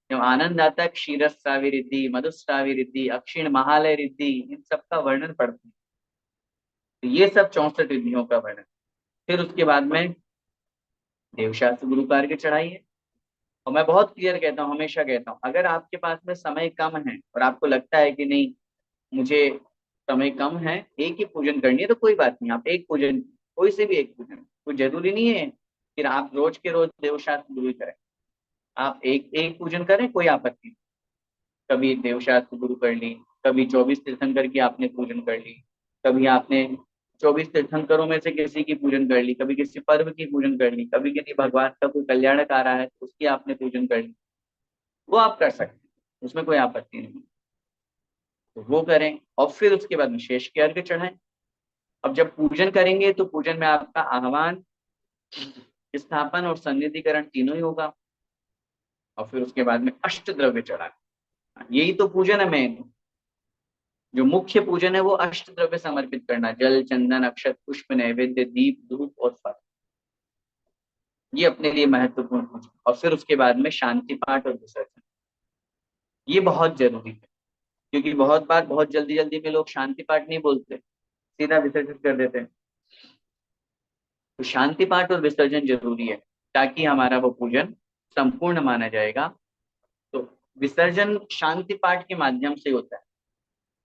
Speaker 1: जब आनंद आता है, क्षीरस्रावी रिद्धि, मधुस्रावी रिद्धि, अक्षीण महालय रिद्धि, इन सब का वर्णन पढ़ते हैं। तो ये सब 64 रिद्धियों का वर्णन। फिर उसके बाद में देवशास्त्र गुरु कार्य चढ़ाइए। और मैं बहुत क्लियर कहता हूँ, हमेशा कहता हूँ, अगर आपके पास में समय कम है और आपको लगता है कि नहीं मुझे समय कम है, एक ही पूजन करनी है, तो कोई बात नहीं, आप एक पूजन, कोई से भी एक पूजन, कोई जरूरी नहीं है फिर आप रोज के रोज देवशास्त्र गुरु ही करें। आप एक एक पूजन करें, कोई आपत्ति नहीं। कभी देवशास्त्र गुरु कर ली, कभी 24 तीर्थंकर की आपने पूजन कर ली, कभी आपने 24 तीर्थंकरों में से किसी की पूजन कर ली, कभी किसी पर्व की पूजन कर ली, कभी किसी भगवान का कोई कल्याणक आ रहा है तो उसकी आपने पूजन कर ली, वो आप कर सकते हैं, उसमें कोई आपत्ति नहीं। तो वो करें और फिर उसके बाद में शेष के अर्घ्य चढ़ाएं। अब जब पूजन करेंगे तो पूजन में आपका आह्वान, स्थापन और सन्निधिकरण तीनों ही होगा। और फिर उसके बाद में अष्ट द्रव्य चढ़ाएं। यही तो पूजन है मेन। जो मुख्य पूजन है वो अष्ट द्रव्य समर्पित करना, जल चंदन अक्षत पुष्प नैवेद्य दीप धूप और फल। ये अपने लिए महत्वपूर्ण पूजन। और फिर उसके बाद में शांति पाठ और विसर्जन, ये बहुत जरूरी है। क्योंकि बहुत बार बहुत जल्दी जल्दी में लोग शांति पाठ नहीं बोलते, सीधा विसर्जन कर देते हैं। तो शांति पाठ और विसर्जन जरूरी है, ताकि हमारा वो पूजन संपूर्ण माना जाएगा। तो विसर्जन शांति पाठ के माध्यम से होता है,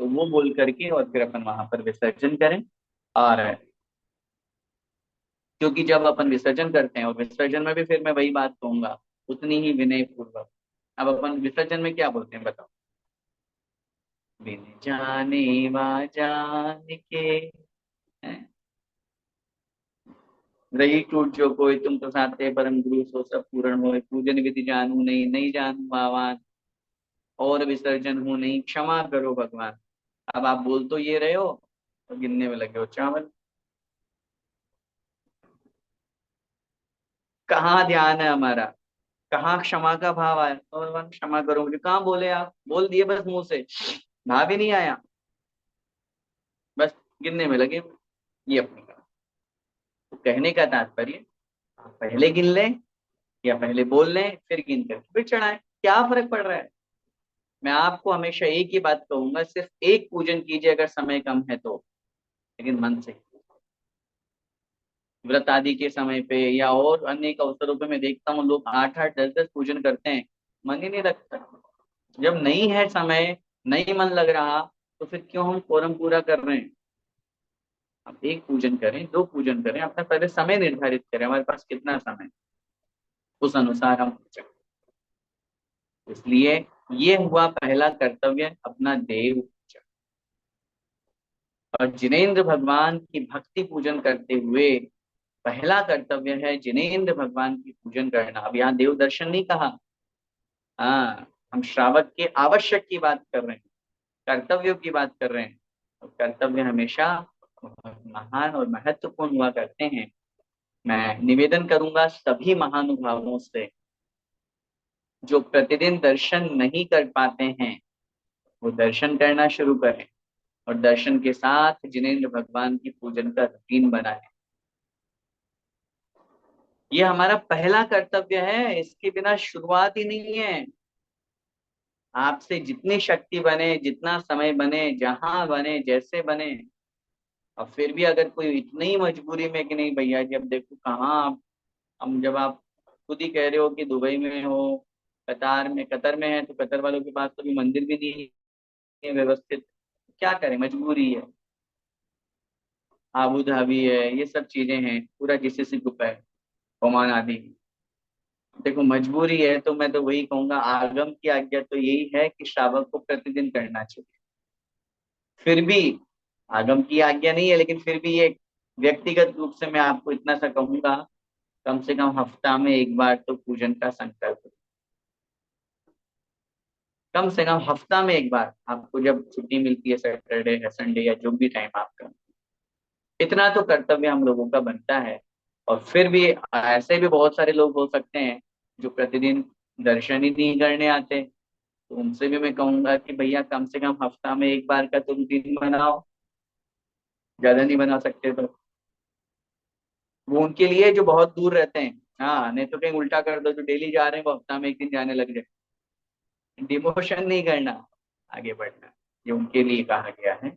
Speaker 1: तो वो बोल करके और फिर अपन वहां पर विसर्जन करें। और क्योंकि जब अपन विसर्जन करते हैं, और विसर्जन में भी फिर मैं वही बात कहूंगा, उतनी ही विनय पूर्वक। अब अपन विसर्जन में क्या बोलते हैं बताओ? बिन जाने वा जान के, हैं? रही टूट जो कोई तुम तो साथे परम गुरु सो सब पूर्ण होए, पूजन विधि जानू नहीं, नहीं जानू आवान, और विसर्जन हूँ नहीं, क्षमा करो भगवान। अब आप बोल तो ये रहे हो तो गिनने में लगे हो चावल। कहाँ ध्यान है हमारा? कहाँ क्षमा का भाव आया? और भगवान क्षमा करो मुझे, कहाँ बोले? आप बोल दिए बस मुंह से, भाव ही नहीं आया, बस गिनने में लगे। ये अपनी कहा। तो कहने का तात्पर्य, आप पहले गिन लें या पहले बोल लें, फिर गिन कर फिर चढ़ाएं, क्या फर्क पड़ रहा है? मैं आपको हमेशा एक ही बात कहूंगा, सिर्फ एक पूजन कीजिए अगर समय कम है तो, लेकिन मन से। व्रत आदि के समय पे या और अन्य अवसरों पे मैं देखता हूँ लोग 8 8 10 10 पूजन करते हैं, मन ही नहीं लगता। जब नहीं है समय, नहीं मन लग रहा, तो फिर क्यों हम कोरम पूरा कर रहे हैं? अब एक पूजन करें, दो पूजन करें, अपना पहले समय निर्धारित करें, हमारे पास कितना समय, उस अनुसार हम पूजन। इसलिए ये हुआ पहला कर्तव्य, अपना देव पूजन। और जिनेन्द्र भगवान की भक्ति पूजन करते हुए पहला कर्तव्य है जिनेन्द्र भगवान की पूजन करना। अब यहाँ देव दर्शन नहीं कहा, हाँ, हम श्रावक के आवश्यक की बात कर रहे हैं, कर्तव्यों की बात कर रहे हैं। तो कर्तव्य हमेशा बहुत महान और महत्वपूर्ण हुआ करते हैं। मैं निवेदन करूंगा सभी महानुभावों से, जो प्रतिदिन दर्शन नहीं कर पाते हैं वो दर्शन करना शुरू करें, और दर्शन के साथ जिनेन्द्र भगवान की पूजन का रूटीन बनाएं। ये हमारा पहला कर्तव्य है, इसके बिना शुरुआत ही नहीं है। आपसे जितनी शक्ति बने, जितना समय बने, जहां बने, जैसे बने। और फिर भी अगर कोई इतनी मजबूरी में कि नहीं भैया जी अब देखो कहाँ आप, हम जब आप खुद ही कह रहे हो कि दुबई में हो, कतर में है, तो कतर वालों के पास तो भी मंदिर भी नहीं है व्यवस्थित, क्या करें, मजबूरी है। आबू धाबी है, ये सब चीजें हैं, पूरा जीसीसी ग्रुप है, ओमान आदि। देखो मजबूरी है, तो मैं तो वही कहूंगा, आगम की आज्ञा तो यही है कि श्रावक को प्रतिदिन करना चाहिए। फिर भी आगम की आज्ञा नहीं है, लेकिन फिर भी ये व्यक्तिगत रूप से मैं आपको इतना सा कहूंगा, कम से कम हफ्ता में एक बार तो पूजन का संकल्प, कम से कम हफ्ता में एक बार आपको जब छुट्टी मिलती है, सैटरडे है, संडे या जो भी टाइम आपका, इतना तो कर्तव्य हम लोगों का बनता है। और फिर भी ऐसे भी बहुत सारे लोग हो सकते हैं जो प्रतिदिन दर्शन ही नहीं करने आते, तो उनसे भी मैं कहूंगा कि भैया कम से कम हफ्ता में एक बार का तो रूटीन बनाओ, ज्यादा नहीं बना सकते तो। वो उनके लिए जो बहुत दूर रहते हैं, हाँ, नहीं तो कहीं उल्टा कर दो, जो डेली जा रहे हैं वो हफ्ता में एक दिन जाने लग जाए। डिमोशन नहीं करना, आगे बढ़ना, ये उनके लिए कहा गया है।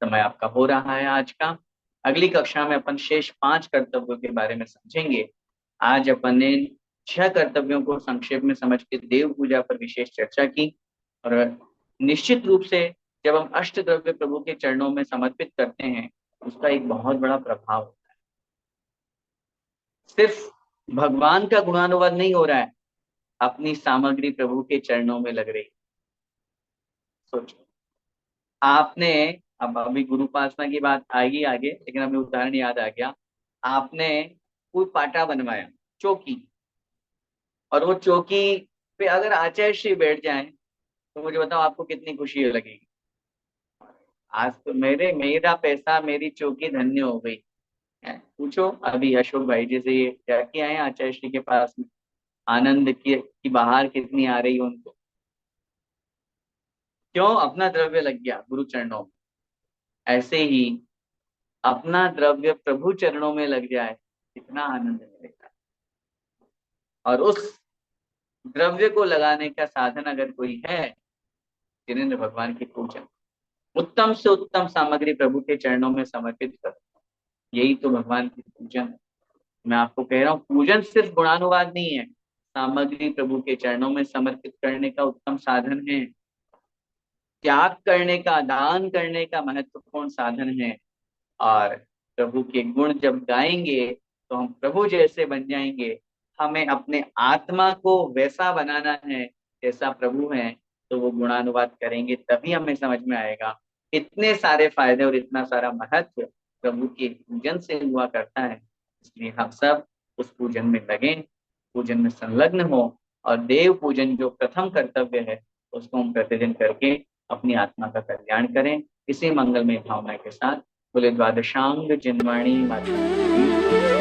Speaker 1: समय आपका हो रहा है आज का। अगली कक्षा में अपन शेष 5 कर्तव्यों के बारे में समझेंगे। आज अपन ने 6 कर्तव्यों को संक्षेप में समझ के देव पूजा पर विशेष चर्चा की। और निश्चित रूप से जब हम अष्ट द्रव्य प्रभु के चरणों में समर्पित करते हैं, उसका एक बहुत बड़ा प्रभाव होता है। सिर्फ भगवान का गुणानुवाद नहीं हो रहा है, अपनी सामग्री प्रभु के चरणों में लग रही। सोचो, आपने, अब अभी गुरुपासना की बात आएगी आगे, लेकिन हमें उदाहरण याद आ गया। आपने कोई पाटा बनवाया, चौकी, और वो चौकी पे अगर आचार्य श्री बैठ जाए तो मुझे बताओ आपको कितनी खुशी लगेगी। आज तो मेरा पैसा, मेरी चौकी धन्य हो गई है। पूछो अभी अशोक भाई जैसे ये जाके आए आचार्य श्री के पास में, आनंद की बाहर कितनी आ रही है उनको। क्यों? अपना द्रव्य लग गया गुरु चरणों में। ऐसे ही अपना द्रव्य प्रभु चरणों में लग जाए, कितना आनंद मिलेगा। और उस द्रव्य को लगाने का साधन अगर कोई है, जिनेंद्र भगवान की पूजन, उत्तम से उत्तम सामग्री प्रभु के चरणों में समर्पित कर, यही तो भगवान की पूजन है। मैं आपको कह रहा हूँ, पूजन सिर्फ गुणानुवाद नहीं है, सामग्री प्रभु के चरणों में समर्पित करने का उत्तम साधन है, त्याग करने का, दान करने का महत्वपूर्ण साधन है। और प्रभु के गुण जब गाएंगे तो हम प्रभु जैसे बन जाएंगे। हमें अपने आत्मा को वैसा बनाना है जैसा प्रभु है, तो वो गुणानुवाद करेंगे, तभी हमें समझ में आएगा। इतने सारे फायदे और इतना सारा महत्व प्रभु के पूजन से हुआ करता है, इसलिए हम सब उस पूजन में लगें, पूजन में संलग्न हो, और देव पूजन जो प्रथम कर्तव्य है उसको हम प्रतिदिन करके अपनी आत्मा का कल्याण करें। इसी मंगलमय भावना के साथ बोले द्वादशांग जिनवाणी माता।